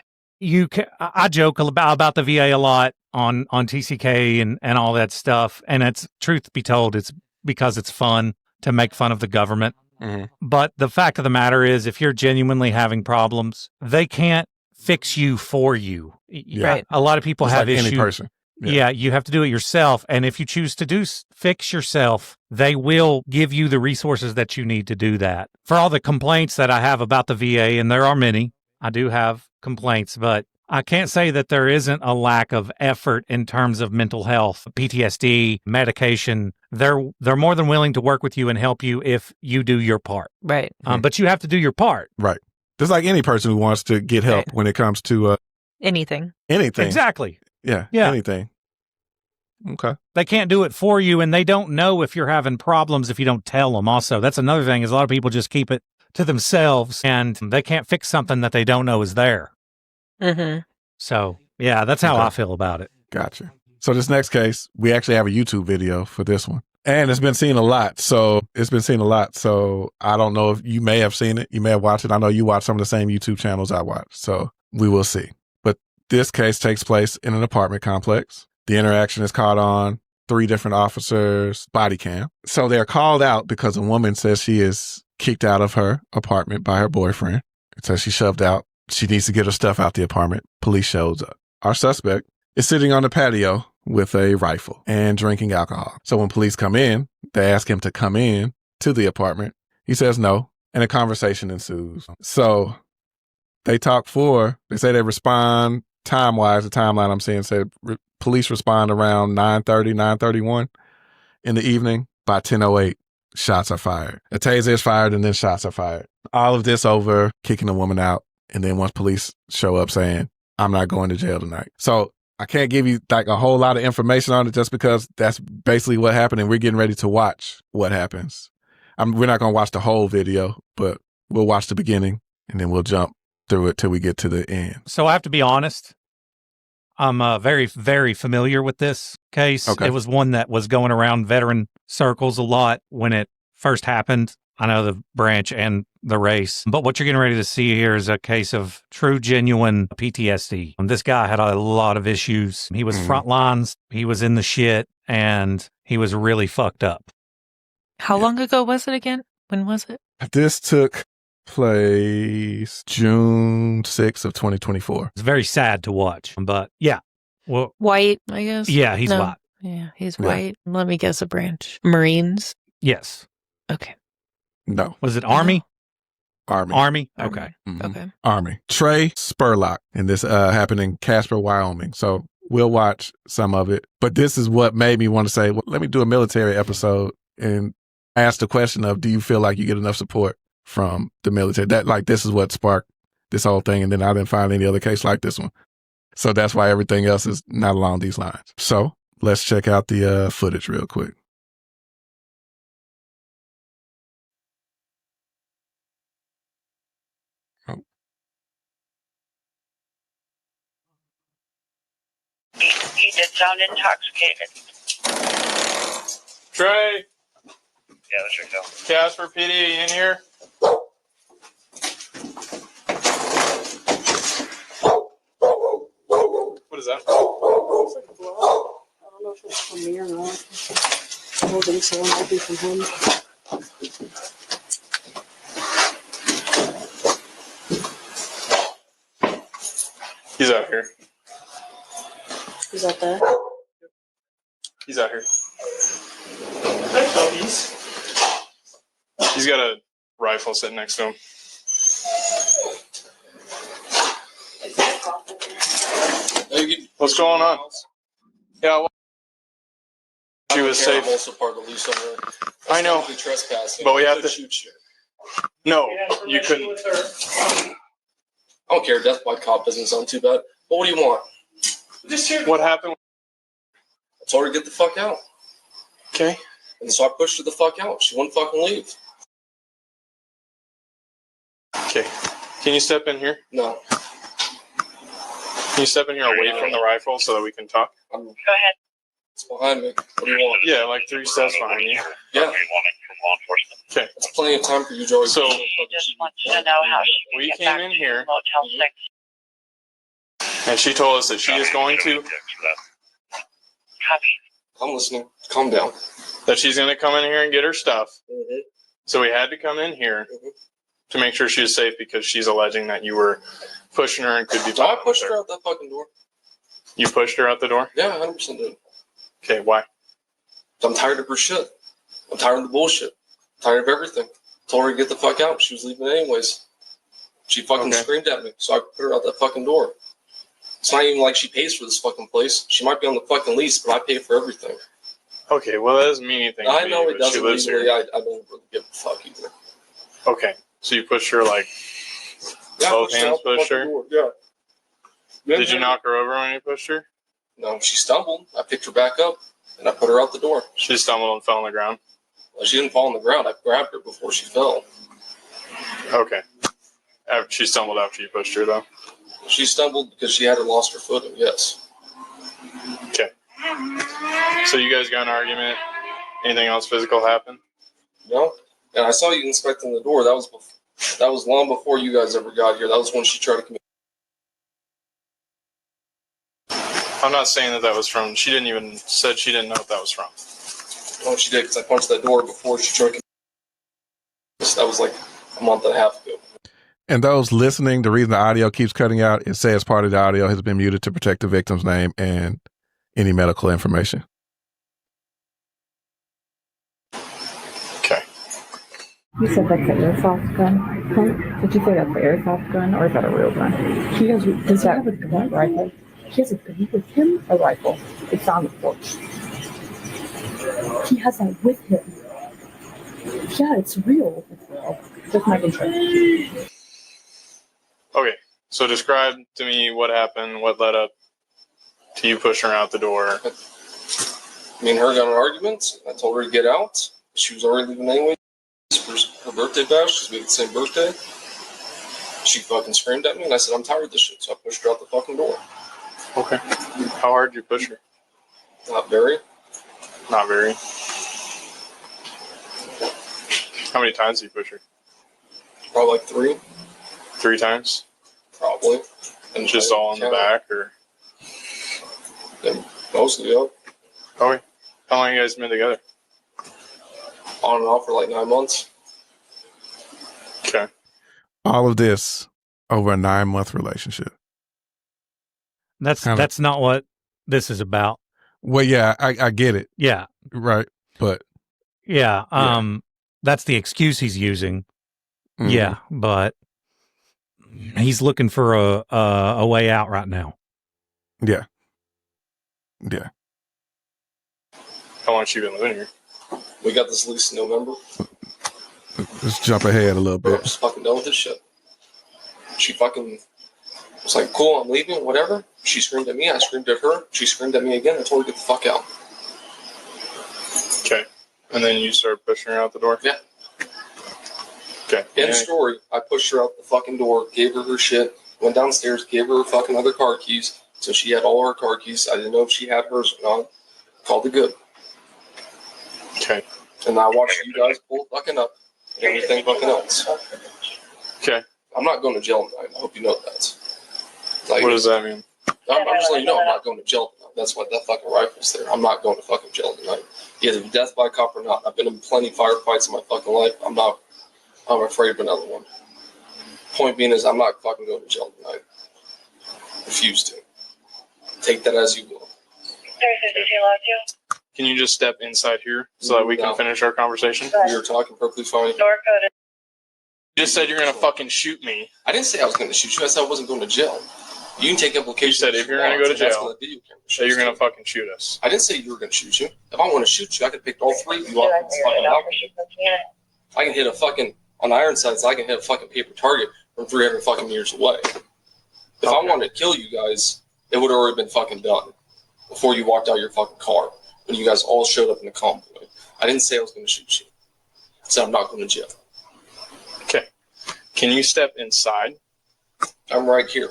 I joke about the VA a lot on TCK and all that stuff. And it's, truth be told, it's because it's fun to make fun of the government. Mm-hmm. But the fact of the matter is, if you're genuinely having problems, they can't fix you for you. Yeah. Right. A lot of people have like issues. any person. Yeah, you have to do it yourself. And if you choose to fix yourself, they will give you the resources that you need to do that. For all the complaints that I have about the VA, and there are many, I do have complaints, but I can't say that there isn't a lack of effort in terms of mental health, PTSD, medication. They're more than willing to work with you and help you if you do your part. Right. But you have to do your part. Right. Just like any person who wants to get help Right. when it comes to Anything. anything. Exactly. Yeah. Yeah. Anything. Okay. They can't do it for you, and they don't know if you're having problems if you don't tell them. Also, that's another thing, is a lot of people just keep it to themselves, and they can't fix something that they don't know is there. Mm-hmm. So, yeah, that's how Okay. I feel about it. Gotcha. So this next case, we actually have a YouTube video for this one. And it's been seen a lot. So I don't know if you may have seen it. You may have watched it. I know you watch some of the same YouTube channels I watch. So we will see. But this case takes place in an apartment complex. The interaction is caught on 3 different officers' body cam. So they're called out because a woman says she is kicked out of her apartment by her boyfriend. It says she's shoved out. She needs to get her stuff out the apartment. Police shows up. our suspect, is sitting on the patio with a rifle and drinking alcohol. So when police come in, they ask him to come in to the apartment. He says no, and a conversation ensues. So they say they respond time-wise, the timeline I'm seeing said police respond around 9:30, 9:31 in the evening. By 10:08, shots are fired. A taser is fired and then shots are fired. All of this over kicking the woman out. And then once police show up saying, I'm not going to jail tonight. So I can't give you like a whole lot of information on it just because that's basically what happened. And we're getting ready to watch what happens. We're not going to watch the whole video, but we'll watch the beginning and then we'll jump through it till we get to the end. So I have to be honest. I'm very, very familiar with this case. Okay. It was one that was going around veteran circles a lot when it first happened. I know the branch and the race. But what you're getting ready to see here is a case of true, genuine PTSD. This guy had a lot of issues. He was front lines. He was in the shit, and he was really fucked up. How long ago was it again? When was it? This took place June 6th of 2024. It's very sad to watch, but yeah. Well, white, I guess. Yeah, he's white. Yeah, he's white. Let me guess a branch. Marines? Yes. Okay. No. Was it Army? Army. Okay. Mm-hmm. Okay. Army. Trey Spurlock. And this happened in Casper, Wyoming. So we'll watch some of it. But this is what made me want to say, well, let me do a military episode and ask the question of, do you feel like you get enough support from the military? This is what sparked this whole thing. And then I didn't find any other case like this one. So that's why everything else is not along these lines. So let's check out the footage real quick. He did sound intoxicated. Trey. Yeah, that's your go. Casper PD, you in here? What is that? Looks like a blood. I don't know if it's from me or not. I don't think so. It might be from him. He's out here. Is that that? He's out here. Hey, puppies. He's got a rifle sitting next to him. What's going on? Yeah, well, she was safe. I'm also part of the lease owner. I know. Trespassing. But we have to shoot you. No, you couldn't. I don't care. Death by cop doesn't sound too bad. But what do you want? What happened? I told her to get the fuck out. Okay. And so I pushed her the fuck out. She wouldn't fucking leave. Okay. Can you step in here? No. Can you step in here away from the rifle so that we can talk? Go ahead. It's behind me. What do you want? Yeah, like 3 steps behind you. Yeah. Okay. That's plenty of time for you, Joey. So He just wants to know how she can we get came back in to here, Motel 6. and she told us that she is going to, Copy. I'm listening. Calm down. that she's going to come in here and get her stuff. Mm-hmm. So we had to come in here to make sure she was safe because she's alleging that you were pushing her and could be. So I pushed her out that fucking door. You pushed her out the door? Yeah, 100% did. Okay, why? I'm tired of her shit. I'm tired of the bullshit. I'm tired of everything. Told her to get the fuck out. She was leaving anyways. She fucking screamed at me, so I put her out that fucking door. It's not even like she pays for this fucking place. She might be on the fucking lease, but I pay for everything. Okay, well, that doesn't mean anything. I know it but she doesn't lives legally. here. I don't really give a fuck either. Okay, so you pushed her like Yeah, both hands pushed her? Yeah. Did you knock her over when you pushed her? No, she stumbled. I picked her back up, and I put her out the door. She stumbled and fell on the ground. Well, she didn't fall on the ground. I grabbed her before she fell. Okay. She stumbled after you pushed her, though. She stumbled because she had lost her footing, yes. Okay. So you guys got an argument? Anything else physical happen? No? And I saw you inspecting the door. That was long before you guys ever got here. That was when she tried to commit. I'm not saying that was from. She didn't even said she didn't know what that was from. No, she did because I punched that door before she tried to commit. That was like a month and a half ago. And those listening, the reason the audio keeps cutting out, it says part of the audio has been muted to protect the victim's name and any medical information. Okay. You said that's an airsoft gun? Huh? Did you say that's an airsoft gun or is that a real gun? Does he have a gun? Rifle? He has a gun with him? A rifle? It's on the porch. He has that with him. Yeah, it's real. It's real. Just making sure. Okay, so describe to me what happened, what led up to you pushing her out the door. Me and her got in an argument. I told her to get out. She was already leaving anyway. For her birthday bash, because we had the same birthday. She fucking screamed at me, and I said, I'm tired of this shit, so I pushed her out the fucking door. Okay. How hard did you push her? Not very. Not very. How many times did you push her? Probably like 3. 3 times? Probably. And just all in the back, or? Yeah, mostly, yeah. Okay. How long have you guys been together? On and off for like 9 months. Okay. All of this over a 9-month relationship. That's not what this is about. Well, yeah, I get it. Yeah. Right. But yeah. That's the excuse he's using. Mm-hmm. Yeah, but he's looking for a way out right now. Yeah. Yeah. How long has she been living here? We got this lease in November. Let's jump ahead a little bit. I'm just fucking done with this shit. She fucking was like, cool, I'm leaving, whatever. She screamed at me, I screamed at her. She screamed at me again. I told her to get the fuck out. Okay. And then you started pushing her out the door? Yeah. Okay. End story. I pushed her out the fucking door, gave her her shit, went downstairs, gave her her fucking other car keys. So she had all her car keys. I didn't know if she had hers or not. Called it good. Okay. And I watched you guys pull fucking up and everything fucking else. Okay. I'm not going to jail tonight. I hope you know that. Like, what does that mean? I'm just letting you know I'm not going to jail tonight. That's why that fucking rifle's there. I'm not going to fucking jail tonight. Either death by cop or not. I've been in plenty of firefights in my fucking life. I'm afraid of another one. Point being is I'm not fucking going to jail tonight. Refuse to. Take that as you will. Can you just step inside here so that we can finish our conversation? We were talking perfectly fine. You just said you're going to fucking shoot me. I didn't say I was going to shoot you. I said I wasn't going to jail. You can take implications. You said if you're going to go to jail, that you're going to fucking shoot us. I didn't say you were going to shoot you. If I want to shoot you, I could pick all 3 of you up. I can hit a fucking, on Ironsides, I can hit a fucking paper target from 300 fucking meters away. If I wanted to kill you guys, it would have already been fucking done before you walked out of your fucking car when you guys all showed up in the convoy. I didn't say I was going to shoot you. I said I'm not going to jail. Okay. Can you step inside? I'm right here.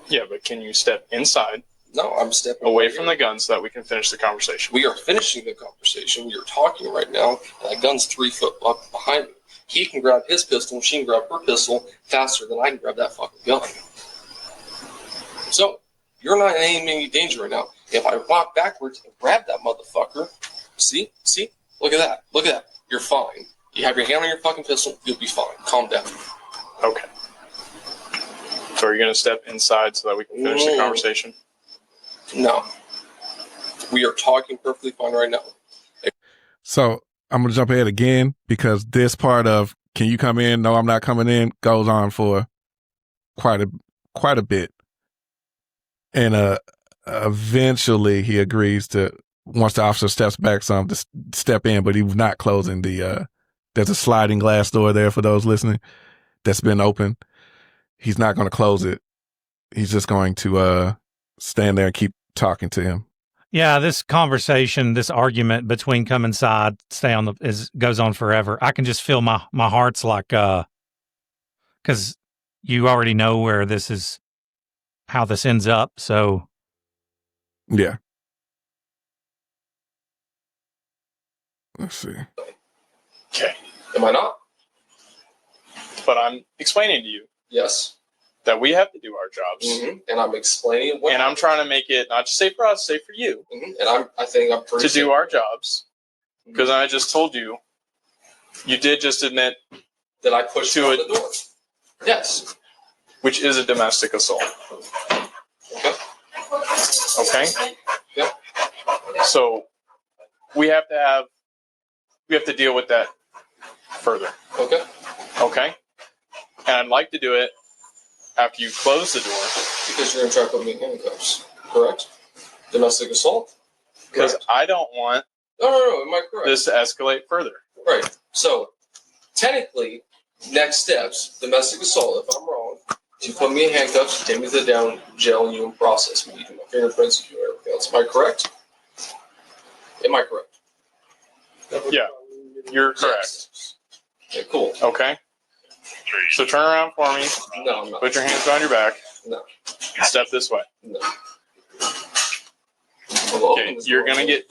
Yeah, but can you step inside? No, I'm stepping away from the gun so that we can finish the conversation. We are finishing the conversation. We are talking right now. And that gun's 3 foot up behind me. He can grab his pistol and she can grab her pistol faster than I can grab that fucking gun. So, you're not in any danger right now. If I walk backwards and grab that motherfucker, see? Look at that. Look at that. You're fine. You have your hand on your fucking pistol, you'll be fine. Calm down. Okay. So are you going to step inside so that we can finish the conversation? No. We are talking perfectly fine right now. So I'm going to jump ahead again because this part of can you come in? No, I'm not coming in goes on for quite a bit. And eventually he agrees to, once the officer steps back some, to step in, but he's not closing there's a sliding glass door there for those listening that's been open. He's not going to close it. He's just going to stand there and keep talking to him. Yeah, this conversation, this argument between come inside, stay on goes on forever. I can just feel my heart's like, because you already know where this is, how this ends up. So, yeah. Let's see. Okay. Am I not? But I'm explaining to you. Yes. That we have to do our jobs. Mm-hmm. And I'm explaining and I'm trying to make it not just say for us, say for you. Mm-hmm. And I think I'm pretty to do our jobs. Because I just told you, you did just admit that I pushed you out the door. Yes. which is a domestic assault. Okay. Okay? Yeah. So we have to deal with that further. Okay. Okay? And I'd like to do it after you close the door. Because you're going to try to put me in handcuffs. Correct? Domestic assault? Because I don't want No. Am I correct? this to escalate further. Right. So, technically, next steps, domestic assault, if I'm wrong, you put me in handcuffs, take me to the down jail unit process. We do my fingerprints, you do everything else. Am I correct? Am I correct? Yeah, you're correct. Yes. Okay, cool. Okay? So turn around for me. No, I'm not. Put your hands behind your back. No. Step this way. No. Okay, you're gonna get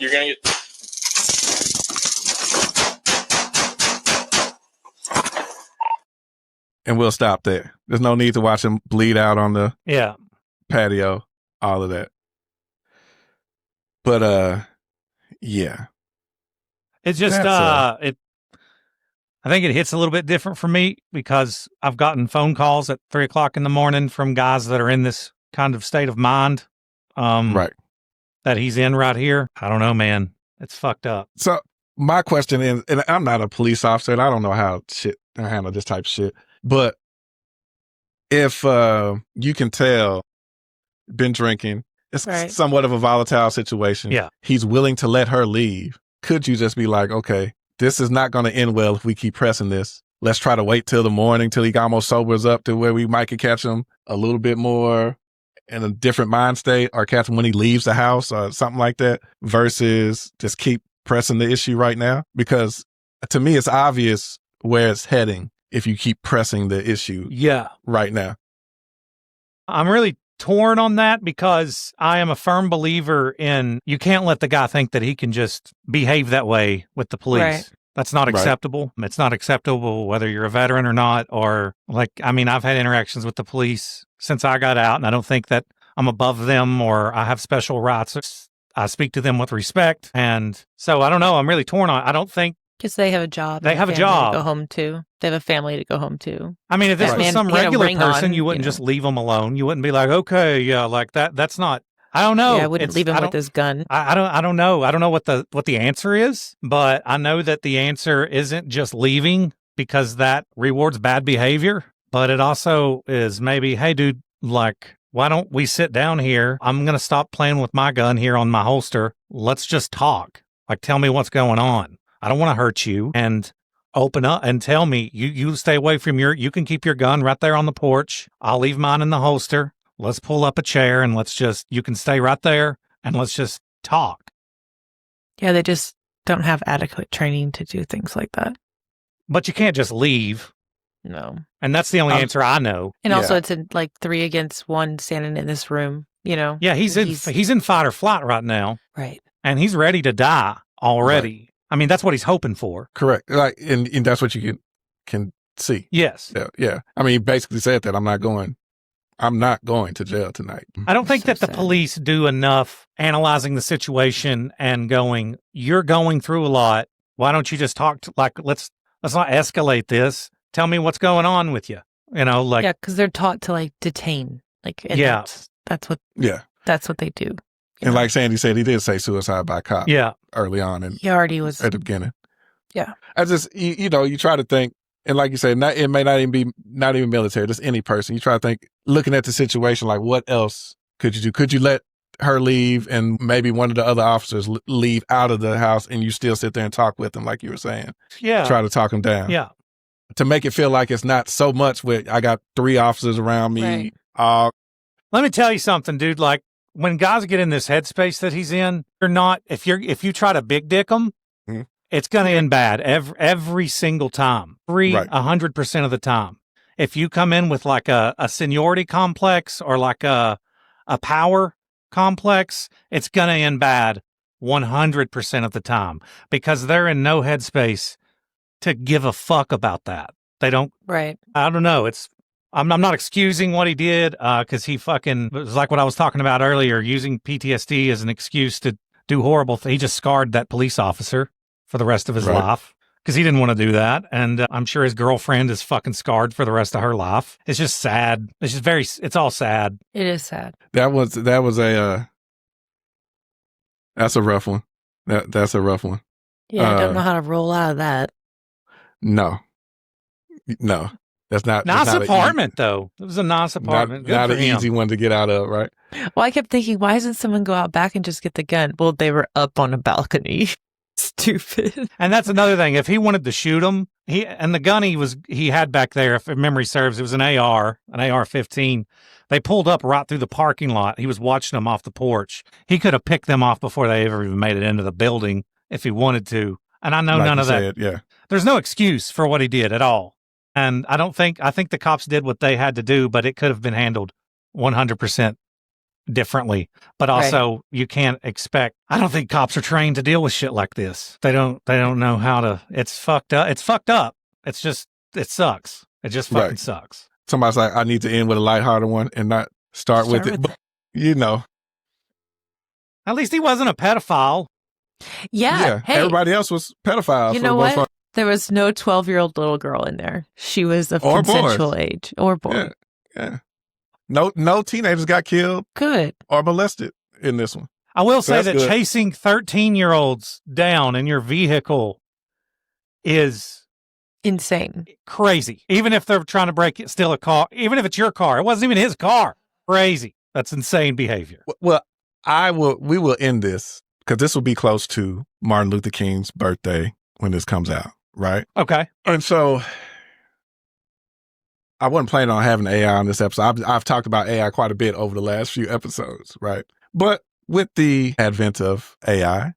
And we'll stop there. There's no need to watch him bleed out on the Yeah. patio, all of that. But yeah. It's just That's, I think it hits a little bit different for me because I've gotten phone calls at 3:00 in the morning from guys that are in this kind of state of mind. Right. That he's in right here. I don't know, man. It's fucked up. So my question is, and I'm not a police officer and I don't know how I handle this type of shit, but if you can tell, been drinking, it's Right. somewhat of a volatile situation. Yeah. He's willing to let her leave. Could you just be like, okay, this is not going to end well if we keep pressing this. Let's try to wait till the morning, till he almost sobers up to where we might could catch him a little bit more in a different mind state, or catch him when he leaves the house or something like that, versus just keep pressing the issue right now. Because to me, it's obvious where it's heading if you keep pressing the issue Yeah. right now. I'm really torn on that because I am a firm believer in you can't let the guy think that he can just behave that way with the police. Right. That's not Right. acceptable. It's not acceptable whether you're a veteran or not, or I've had interactions with the police since I got out, and I don't think that I'm above them or I have special rights. I speak to them with respect. And so I don't know. I'm really torn on it. I don't think Because they have a job. They and have a family job. to go home to. They have a family to go home to. I mean, if this That was man some had a regular ring person, on, you wouldn't you know. just leave them alone. You wouldn't be like, okay, yeah, like that. That's not. I don't know. Yeah, I wouldn't leave him I with don't- his gun. I don't know. I don't know what the answer is, but I know that the answer isn't just leaving because that rewards bad behavior, but it also is maybe, hey, dude, like, why don't we sit down here? I'm going to stop playing with my gun here on my holster. Let's just talk. Like, tell me what's going on. I don't want to hurt you, and open up and tell me you stay away from you can keep your gun right there on the porch. I'll leave mine in the holster. Let's pull up a chair and you can stay right there and let's just talk. Yeah, they just don't have adequate training to do things like that. But you can't just leave. No. And that's the only answer I know. And also, Yeah. it's like 3 against 1 standing in this room, you know? Yeah, he's in fight or flight right now, Right. and he's ready to die already. Right. I mean, that's what he's hoping for. Correct. Like, and that's what you can see. Yes. Yeah. I mean, he basically said that I'm not going to jail tonight. I don't think So that the sad. police do enough analyzing the situation and going, you're going through a lot. Why don't you just talk to, like, let's not escalate this. Tell me what's going on with you. You know, like, Yeah, because they're taught to like detain. Like, and Yeah. that's what they do. And like Sandy said, he did say suicide by cop yeah. early on and He already was. at the beginning. Yeah. I just, you try to think, and like you said, it may not even be military, just any person. You try to think, looking at the situation, like, what else could you do? Could you let her leave and maybe one of the other officers leave out of the house and you still sit there and talk with them, like you were saying? Yeah. Try to talk them down. Yeah. To make it feel like it's not so much with, I got 3 officers around me. Right. Let me tell you something, dude. Like, when guys get in this headspace that he's in, you're not, if you try to big dick them, Mhm. it's going to end bad every single time. Right. 100% of the time. If you come in with like a seniority complex or like a power complex, it's going to end bad 100% of the time because they're in no headspace to give a fuck about that. They don't, Right. I don't know. I'm not excusing what he did because he fucking, it was like what I was talking about earlier, using PTSD as an excuse to do horrible things. He just scarred that police officer for the rest of his Right. life. because he didn't want to do that. And I'm sure his girlfriend is fucking scarred for the rest of her life. It's just sad. It's just it's all sad. It is sad. That was a that's a rough one. That's a rough one. Yeah, I don't know how to roll out of that. No, that's not. Nice that's not apartment, though. It was a nice apartment. Not an easy one to get out of, right? Well, I kept thinking, why doesn't someone go out back and just get the gun? Well, they were up on a balcony. Stupid. And that's another thing. If he wanted to shoot him, the gun he had back there, if memory serves, it was an AR-15. They pulled up right through the parking lot. He was watching them off the porch. He could have picked them off before they ever even made it into the building if he wanted to. And I know like none of that. Said, yeah. There's no excuse for what he did at all. And I think the cops did what they had to do, but it could have been handled 100% differently. But also, you can't expect. I don't think cops are trained to deal with shit like this. They don't know how to. It's fucked up. It's fucked up. It's just, it sucks. It just fucking sucks. Somebody's like, I need to end with a lighthearted one and not start with it. But, you know, at least he wasn't a pedophile. Yeah. Hey, everybody else was pedophiles. You know what? There was no 12-year-old little girl in there. She was of consensual age or boy. Yeah. No teenagers got killed. Good. Or molested in this one. I will say that chasing 13-year-olds down in your vehicle is insane. Crazy. Even if they're trying to steal a car, even if it's your car. It wasn't even his car. Crazy. That's insane behavior. Well, we will end this because this will be close to Martin Luther King's birthday when this comes out, right? Okay. And so I wasn't planning on having AI on this episode. I've talked about AI quite a bit over the last few episodes, right? But with the advent of AI,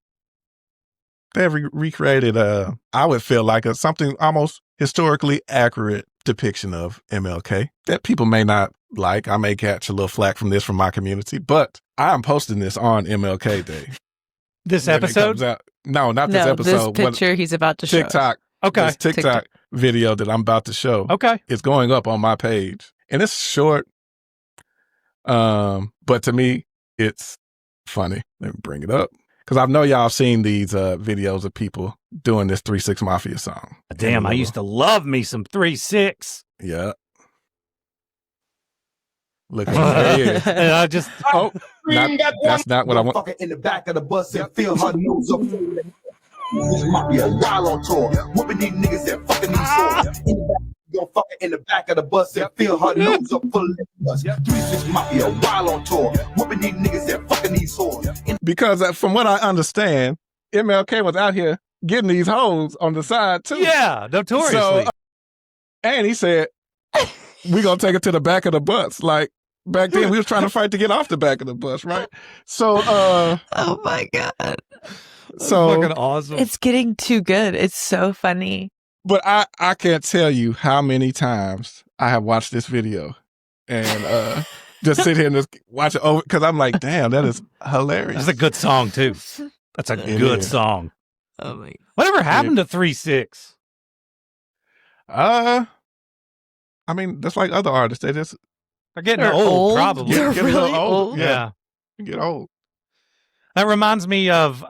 they have recreated I would feel like something almost historically accurate depiction of MLK that people may not like. I may catch a little flack from my community, but I'm posting this on MLK Day. This episode? No, not this episode. This picture he's about to show. TikTok. Okay. This TikTok video that I'm about to show. Okay. It's going up on my page. And it's short. But to me, it's funny. Let me bring it up. Because I know y'all seen these videos of people doing this 3-6 Mafia song. Damn, I used to love me some 3-6. Yeah. Look at there he is. I just that's not what I want. In the back of the bus and feel her nose up. This might be a while on tour. Whooping these niggas that fucking these swords. Go fucking in the back of the bus and feel her nose up full of us. 3-6 might be a while on tour. Whooping these niggas that fucking these swords. Because from what I understand, MLK was out here getting these hoes on the side too. Yeah, notoriously. And he said, "We gonna take it to the back of the bus." Like back then, we was trying to fight to get off the back of the bus, right? So, oh my God. So fucking awesome. It's getting too good. It's so funny. But I can't tell you how many times I have watched this video and just sit here and just watch it over because I'm like, damn, that is hilarious. That's a good song too. That's a good song. Oh my! Whatever happened to 3-6? I mean, that's like other artists. They're getting old, probably. They're get really a little old. Yeah. You get old. That reminds me of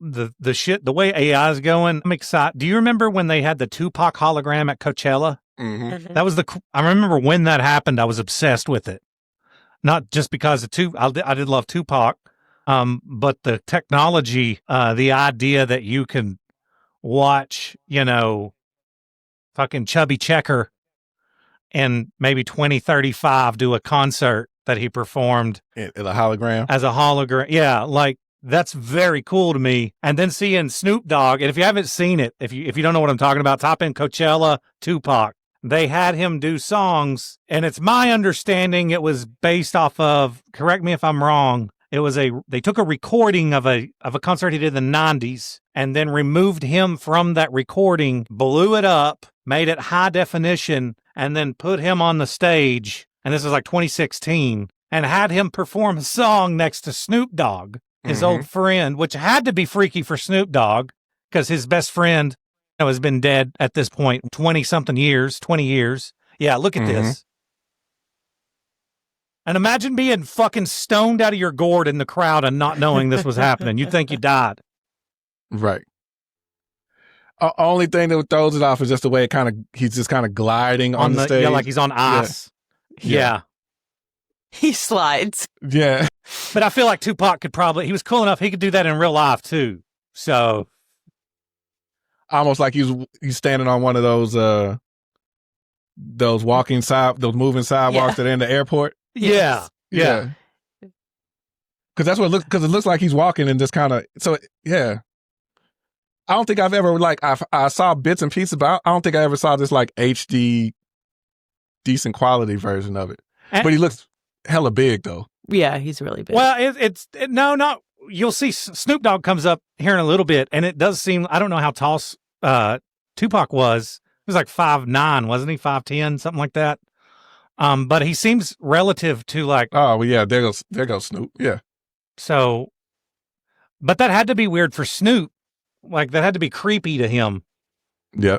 the shit, the way AI is going. I'm excited. Do you remember when they had the Tupac hologram at Coachella? Mm-hmm. That was I remember when that happened. I was obsessed with it. Not just because of I did love Tupac, but the technology, the idea that you can watch, fucking Chubby Checker and maybe 2035 do a concert that he performed in a hologram as a hologram. Yeah, like that's very cool to me. And then seeing Snoop Dogg, and if you haven't seen it, if you don't know what I'm talking about, type in Coachella Tupac. They had him do songs, and it's my understanding it was based off of, correct me if I'm wrong, they took a recording of a concert he did in the 90s and then removed him from that recording, blew it up, made it high definition, and then put him on the stage. And this was like 2016, and had him perform a song next to Snoop Dogg, his old friend, which had to be freaky for Snoop Dogg because his best friend has been dead at this point 20 years. Yeah, look at this. And imagine being fucking stoned out of your gourd in the crowd and not knowing this was happening. You'd think you died. Right. Only thing that throws it off is just the way he's just kind of gliding on the stage. Yeah, like he's on ice. Yeah. He slides. Yeah. But I feel like Tupac he was cool enough, he could do that in real life too. So almost like he's standing on one of those those moving sidewalks that are in the airport. Yeah. Because that's what it looks. Because it looks like he's walking and just kind of. So yeah, I don't think I've ever I saw bits and pieces, but I don't think I ever saw this like HD, decent quality version of it. But he looks hella big though. Yeah, he's really big. Well, you'll see Snoop Dogg comes up here in a little bit, and it does seem, I don't know how tall Tupac was. He was like 5'9", wasn't he? 5'10", something like that. But he seems relative to like. Oh well, yeah. There goes Snoop. Yeah. So, but that had to be weird for Snoop. Like that had to be creepy to him. Yeah.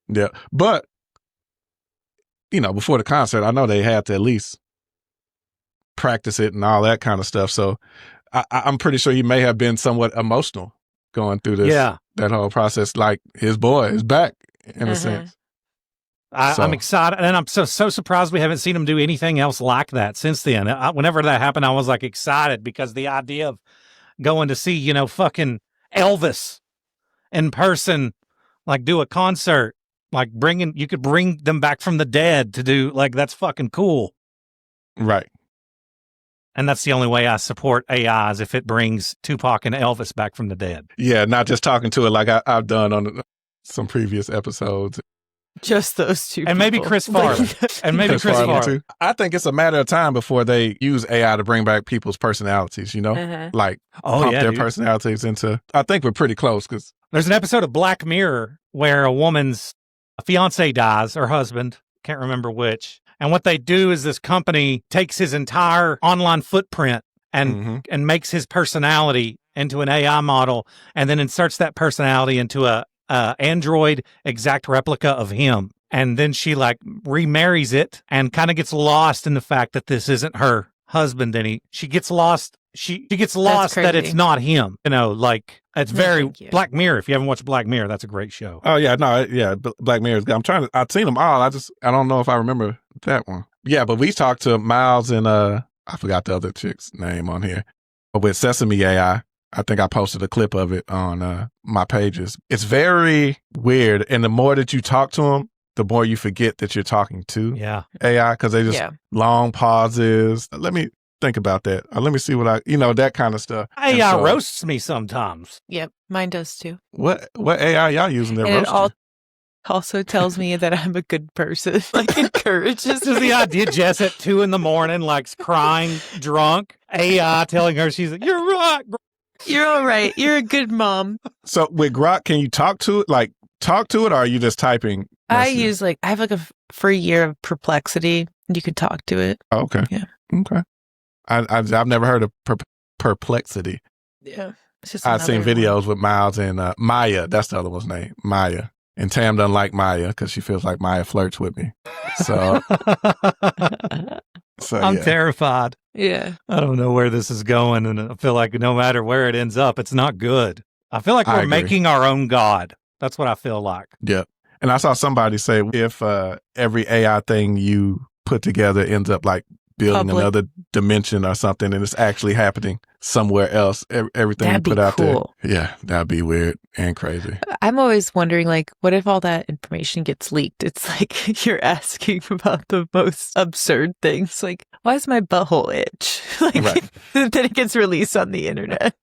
Yeah, but before the concert, I know they had to at least practice it and all that kind of stuff. So I'm pretty sure he may have been somewhat emotional going through this. Yeah. That whole process. Like his boy is back in a sense. I'm excited, and I'm so surprised we haven't seen him do anything else like that since then. Whenever that happened, I was like excited because the idea of going to see, fucking Elvis in person, like do a concert, like you could bring them back from the dead to do, like, that's fucking cool. Right. And that's the only way I support AI is if it brings Tupac and Elvis back from the dead. Yeah, not just talking to it like I've done on some previous episodes. Just those two. And maybe Chris Farley. And maybe Chris Farley too. I think it's a matter of time before they use AI to bring back people's personalities, like pump their personalities into. I think we're pretty close because there's an episode of Black Mirror where a woman's fiance dies, or husband, can't remember which. And what they do is this company takes his entire online footprint and makes his personality into an AI model, and then inserts that personality into a android exact replica of him. And then she like remarries it and kind of gets lost in the fact that this isn't her husband. And she gets lost. She gets lost that it's not him. Like it's very Black Mirror. If you haven't watched Black Mirror, that's a great show. Oh yeah, no, yeah, Black Mirror. I've seen them all. I don't know if I remember that one. Yeah, but we talked to Miles and I forgot the other chick's name on here, but with Sesame AI. I think I posted a clip of it on my pages. It's very weird. And the more that you talk to them, the more you forget that you're talking to AI because they just long pauses. Let me think about that. Let me see that kind of stuff. AI roasts me sometimes. Yep, mine does too. What AI y'all using that roast? It also tells me that I'm a good person. Like encourages This is the idea, Jess, at 2 a.m, like crying, drunk. AI telling her you're right, bro. You're all right. You're a good mom. So with Grok, can you talk to it? Like talk to it, or are you just typing? Messages? I have like a free year of Perplexity. You can talk to it. Oh, okay. Yeah. Okay. I've never heard of Perplexity. Yeah. I've seen videos with Miles and Maya. That's the other one's name, Maya. And Tam doesn't like Maya because she feels like Maya flirts with me. So, I'm terrified. Yeah. I don't know where this is going, and I feel like no matter where it ends up, it's not good. I feel like we're making our own God. That's what I feel like. Yeah. And I saw somebody say if every AI thing you put together ends up like building another dimension or something, and it's actually happening somewhere else, everything that'd you put out cool. there. Yeah, that'd be weird and crazy. I'm always wondering, like, what if all that information gets leaked? It's like you're asking about the most absurd things. Like, why is my butthole itch? Then it gets released on the internet.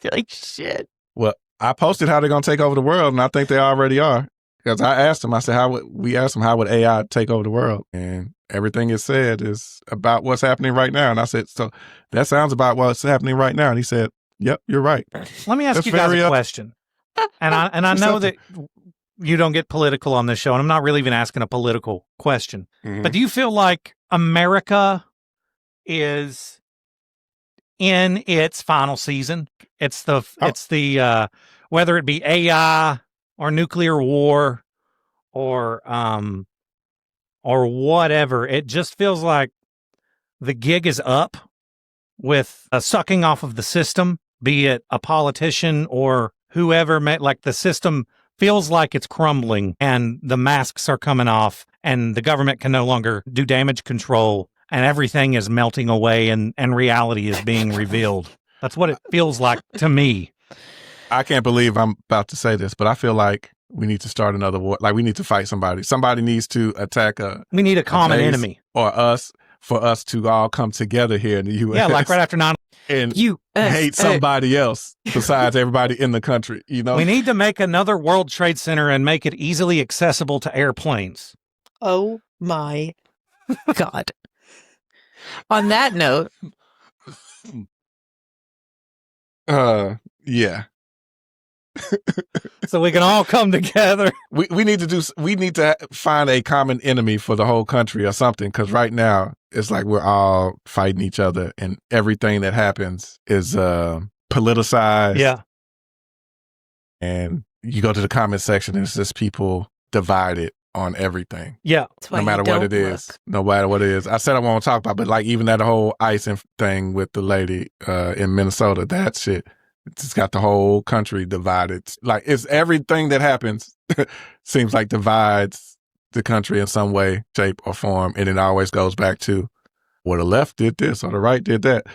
You're like, shit. Well, I posted how they're going to take over the world, and I think they already are. Because I asked them, I said, how would AI take over the world? And everything it said is about what's happening right now. And I said, so that sounds about what's happening right now. And he said, yep, you're right. Let me ask you guys a question. And I know that you don't get political on this show, and I'm not really even asking a political question. Mm-hmm. But do you feel like America is in its final season? It's the whether it be AI or nuclear war or whatever, it just feels like the gig is up with a sucking off of the system, be it a politician or whoever made, like, the system feels like it's crumbling and the masks are coming off and the government can no longer do damage control and everything is melting away and reality is being revealed. That's what it feels like to me. I can't believe I'm about to say this, but I feel like we need to start another war. Like, we need to fight somebody. Somebody needs to attack we need a common enemy. Or us, for us to all come together here in the U.S. Yeah, like right after 9/11. And hate somebody else besides everybody in the country, you know? We need to make another World Trade Center and make it easily accessible to airplanes. Oh my God. On that note. Yeah. So we can all come together. We need to find a common enemy for the whole country or something, because right now it's like we're all fighting each other and everything that happens is politicized. Yeah. And you go to the comment section and it's just people divided on everything. Yeah. No matter what it is. No matter what it is. I said I won't talk about it, but like even that whole icing thing with the lady in Minnesota, that shit. It's got the whole country divided. Like, it's everything that happens seems like divides the country in some way, shape, or form. And it always goes back to, well, the left did this or the right did that.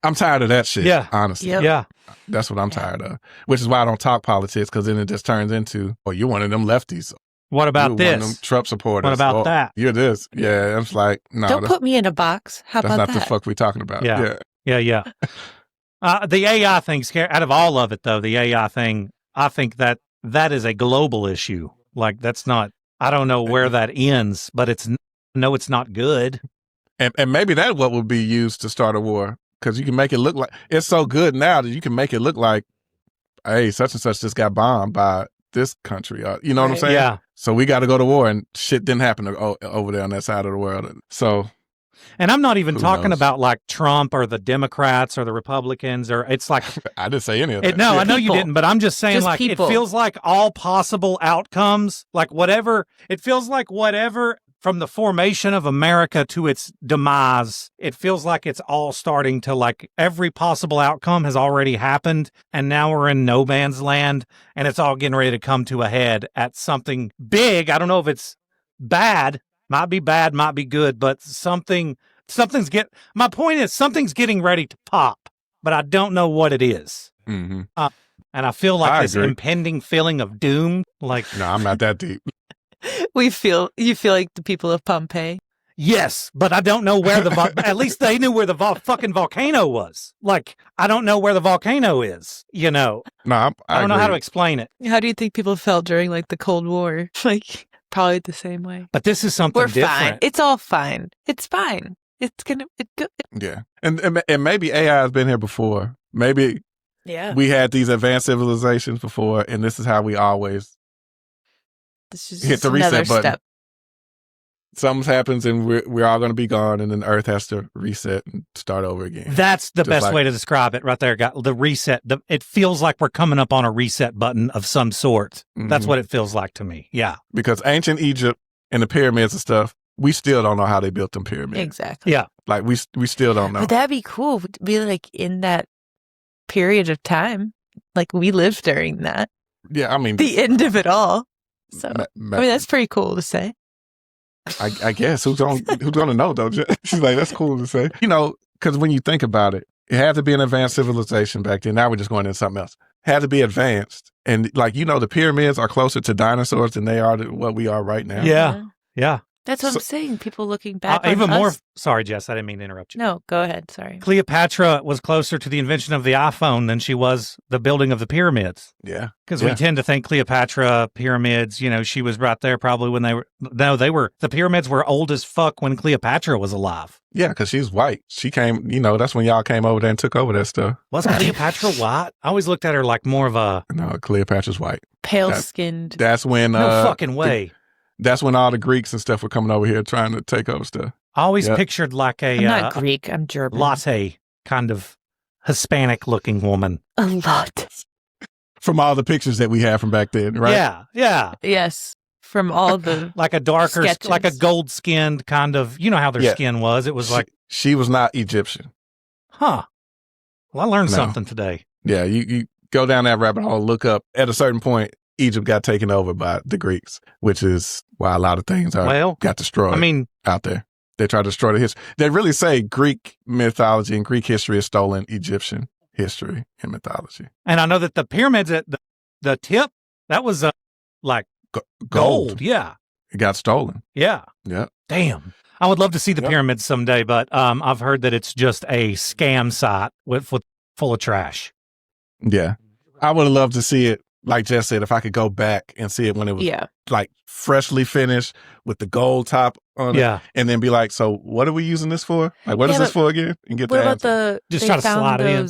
I'm tired of that shit, honestly. Yep. Yeah. That's what I'm tired of. Which is why I don't talk politics, because then it just turns into, oh, you're one of them lefties. What about this? One of them Trump supporters. What about that? You're this. Yeah, it's like, no. Don't put me in a box. How about that? That's not the fuck we talking about. Yeah. The AI thing, out of all of it, though, the AI thing, I think that is a global issue. Like, that's not, I don't know where that ends, but it's not good. And maybe that's what would be used to start a war, because you can make it look like, it's so good now that you can make it look like, hey, such and such just got bombed by this country. You know what I'm saying? Yeah. So we got to go to war, and shit didn't happen over there on that side of the world. So... And I'm not even talking about like Trump or the Democrats or the Republicans, or it's like I didn't say any of that. No, I know you didn't, but I'm just saying like it feels like all possible outcomes, like whatever, it feels like whatever from the formation of America to its demise, it feels like it's all starting to like every possible outcome has already happened. And now we're in no man's land and it's all getting ready to come to a head at something big. I don't know if it's bad. Might be bad, might be good, but my point is something's getting ready to pop, but I don't know what it is. Mm-hmm. And I feel like this impending feeling of doom. Like, no, I'm not that deep. You feel like the people of Pompeii? Yes, but I don't know where at least they knew where the fucking volcano was. Like, I don't know where the volcano is, you know? No, I don't know how to explain it. How do you think people felt during like the Cold War? Like... Probably the same way. But this is something different. Fine. It's all fine. It's fine. It's good. Yeah. And maybe AI has been here before. Maybe we had these advanced civilizations before, and this is how we always hit the reset button. Step. Something happens and we're all going to be gone, and then Earth has to reset and start over again. That's the best way to describe it right there. Got the reset. It feels like we're coming up on a reset button of some sort. Mm-hmm. That's what it feels like to me. Yeah. Because ancient Egypt and the pyramids and stuff, we still don't know how they built them pyramids. Exactly. Yeah. Like we still don't know. But that'd be cool to be like in that period of time. Like we lived during that. Yeah, I mean. The end of it all. So, I mean, that's pretty cool to say. I guess who's gonna know though? She's like, that's cool to say, you know, because when you think about it, it had to be an advanced civilization back then. Now we're just going into something else. Had to be advanced, and like you know, the pyramids are closer to dinosaurs than they are to what we are right now. Yeah. That's what I'm saying. People looking back on even us. more. Sorry, Jess, I didn't mean to interrupt you. No, go ahead. Sorry. Cleopatra was closer to the invention of the iPhone than she was the building of the pyramids. Yeah. Because we tend to think Cleopatra, pyramids, you know, she was right there probably when the pyramids were old as fuck when Cleopatra was alive. Yeah, because she's white. She came, you know, that's when y'all came over there and took over that stuff. Was Cleopatra white? I always looked at her like more of a... No, Cleopatra's white. Pale-skinned. That's when... No fucking way. That's when all the Greeks and stuff were coming over here trying to take over stuff. I always pictured like a... I'm not Greek, I'm German. Latte kind of Hispanic-looking woman. A lot. From all the pictures that we have from back then, right? Yeah. Yes. From all the like a darker, sketches. Like a gold-skinned kind of... You know how their skin was. It was like... She was not Egyptian. Huh. Well, I learned something today. Yeah, you go down that rabbit hole, look up. At a certain point, Egypt got taken over by the Greeks, which is why a lot of things got destroyed out there. They try to destroy the history. They really say Greek mythology and Greek history is stolen Egyptian history and mythology. And I know that the pyramids at the tip, that was like gold. Yeah. It got stolen. Yeah. Yeah. Damn. I would love to see the pyramids someday, but I've heard that it's just a scam site full of trash. Yeah. I would have loved to see it, like Jess said, if I could go back and see it when it was like freshly finished with the gold top on it. And then be like, so what are we using this for? Like, what is this for again? And get what the about just try to slide it in.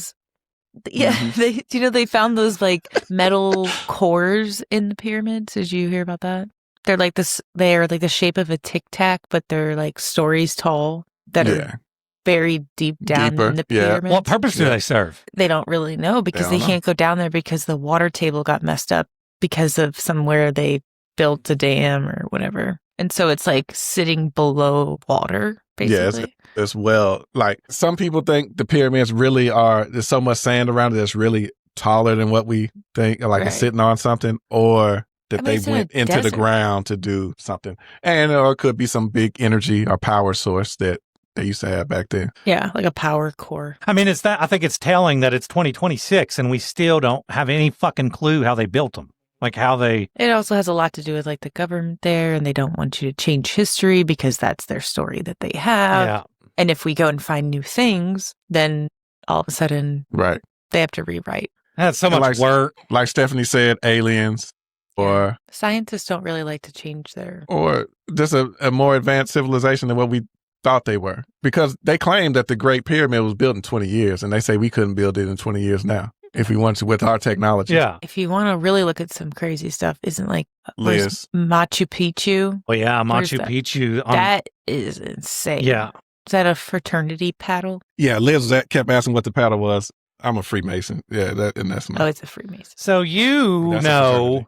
Yeah, they found those like metal cores in the pyramids. Did you hear about that? They're like this. They're like the shape of a tic tac, but they're like stories tall that are buried deep down in the pyramids. What purpose do they serve? They don't really know because they can't go down there because the water table got messed up because of somewhere they built a dam or whatever, and so it's like sitting below water. Basically. Yeah, as well. Like some people think the pyramids really there's so much sand around it that's really taller than what we think, like it's sitting on something, or that they went into the ground to do something. And or it could be some big energy or power source that they used to have back then. Yeah, like a power core. I mean, I think it's telling that it's 2026 and we still don't have any fucking clue how they built them. Like how they... It also has a lot to do with like the government there, and they don't want you to change history because that's their story that they have. Yeah. And if we go and find new things, then all of a sudden they have to rewrite. That's so much work. Like Stephanie said, aliens or... Scientists don't really like to change their... Or just a more advanced civilization than what we thought they were. Because they claim that the Great Pyramid was built in 20 years, and they say we couldn't build it in 20 years now. If we want to, with our technology. Yeah. If you want to really look at some crazy stuff, isn't like Liz. Machu Picchu? Oh, yeah, Machu Picchu. That is insane. Yeah. Is that a fraternity paddle? Yeah, Liz kept asking what the paddle was. I'm a Freemason. Yeah, that's Oh, it's a Freemason. So you know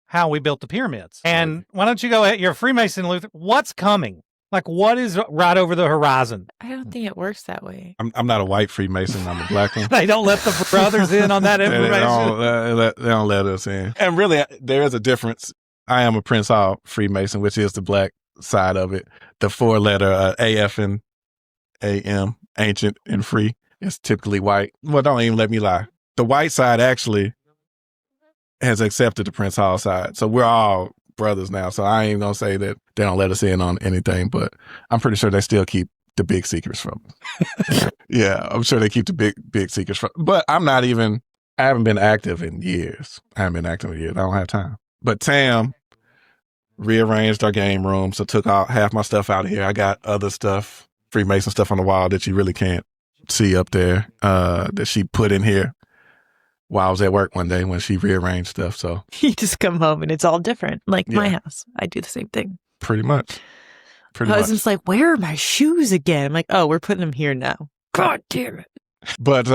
how we built the pyramids. And why don't you go ahead? You're a Freemason, Luther. What's coming? Like, what is right over the horizon? I don't think it works that way. I'm not a white Freemason. I'm a black one. They don't let the brothers in on that information. They don't let us in. And really, there is a difference. I am a Prince Hall Freemason, which is the black side of it. The 4-letter AF and AM, ancient and free, is typically white. Well, don't even let me lie. The white side actually has accepted the Prince Hall side. So we're all brothers now, so I ain't gonna say that they don't let us in on anything, but I'm pretty sure they still keep the big secrets from us. Yeah, I'm sure they keep the big secrets from. But I haven't been active in years. I don't have time. But Tam rearranged our game room, so took out half my stuff out of here. I got other stuff, Freemason stuff on the wall that you really can't see up there, that she put in here while I was at work one day when she rearranged stuff. So you just come home and it's all different. Like my house, I do the same thing. Pretty much. My husband's like, where are my shoes again? I'm like, oh, we're putting them here now. God damn it. But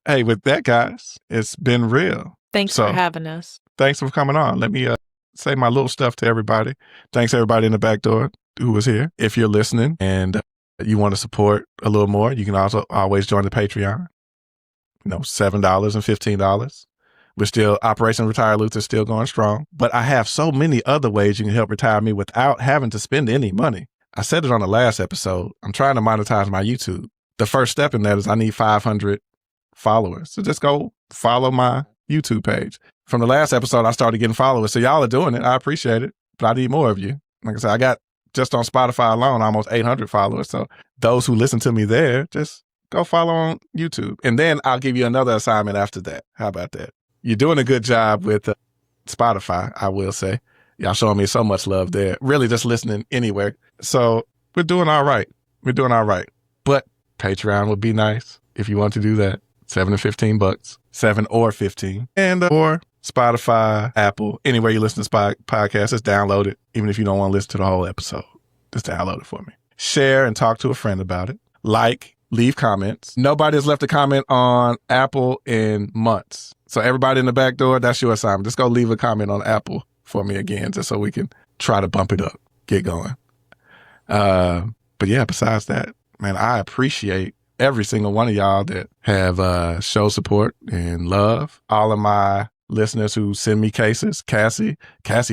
hey, with that, guys, it's been real. Thanks for having us. Thanks for coming on. Let me say my little stuff to everybody. Thanks everybody in the back door who was here. If you're listening and you want to support a little more, you can also always join the Patreon. $7 and $15. We're still, Operation Retire Luther is still going strong. But I have so many other ways you can help retire me without having to spend any money. I said it on the last episode. I'm trying to monetize my YouTube. The first step in that is I need 500 followers. So just go follow my YouTube page. From the last episode, I started getting followers. So y'all are doing it. I appreciate it. But I need more of you. Like I said, I got just on Spotify alone almost 800 followers. So those who listen to me there, just go follow on YouTube. And then I'll give you another assignment after that. How about that? You're doing a good job with Spotify, I will say. Y'all showing me so much love there. Really just listening anywhere. So we're doing all right. But Patreon would be nice if you want to do that. $7 and $15. 7 or 15. And or Spotify, Apple, anywhere you listen to podcasts, just download it. Even if you don't want to listen to the whole episode, just download it for me. Share and talk to a friend about it. Like, leave comments. Nobody has left a comment on Apple in months. So everybody in the back door, that's your assignment. Just go leave a comment on Apple for me again, just so we can try to bump it up, get going. But yeah, besides that, man, I appreciate every single one of y'all that have show support and love. All of my listeners who send me cases. Cassie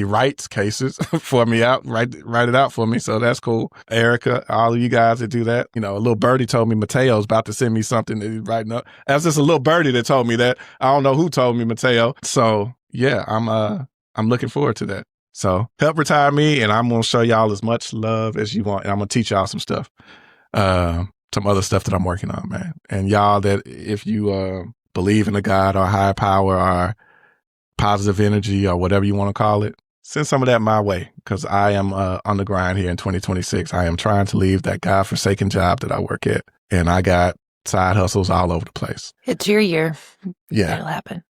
writes cases for me out, write it out for me. So that's cool. Erica, all of you guys that do that. You know, a little birdie told me Mateo's about to send me something that he's writing up. That's just a little birdie that told me that. I don't know who told me Mateo. So yeah, I'm looking forward to that. So help retire me, and I'm going to show y'all as much love as you want. And I'm going to teach y'all some stuff, some other stuff that I'm working on, man. And y'all that if you believe in a God or higher power or positive energy or whatever you want to call it, send some of that my way, because I am on the grind here in 2026. I am trying to leave that godforsaken job that I work at, and I got side hustles all over the place. It's your year. Yeah. It'll happen.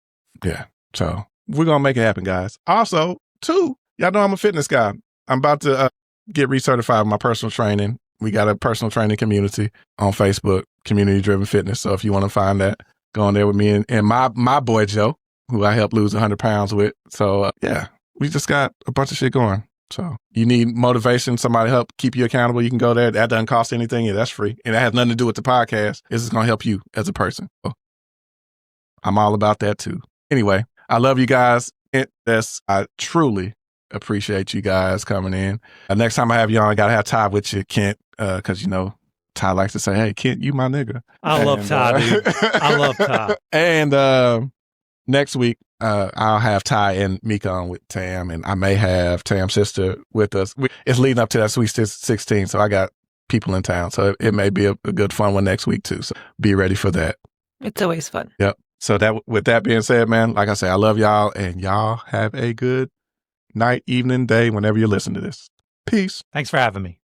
Yeah. So we're going to make it happen, guys. Also, too, y'all know I'm a fitness guy. I'm about to get recertified with my personal training. We got a personal training community on Facebook, Community Driven Fitness. So if you want to find that, go on there with me and my boy, Joe, who I helped lose 100 pounds with. So yeah, we just got a bunch of shit going. So you need motivation, somebody to help keep you accountable, you can go there. That doesn't cost anything. Yeah, that's free. And that has nothing to do with the podcast. This is going to help you as a person. So I'm all about that too. Anyway, I love you guys. I truly appreciate you guys coming in. Next time I have you on, I got to have Ty with you, Kent, because, you know, Ty likes to say, hey, Kent, you my nigga. I love Ty, dude. I love Ty. And next week, I'll have Ty and Mika on with Tam, and I may have Tam's sister with us. It's leading up to that Sweet 16, so I got people in town. So it may be a good fun one next week, too. So be ready for that. It's always fun. Yep. So with that being said, man, like I say, I love y'all, and y'all have a good night, evening, day, whenever you listen to this. Peace. Thanks for having me.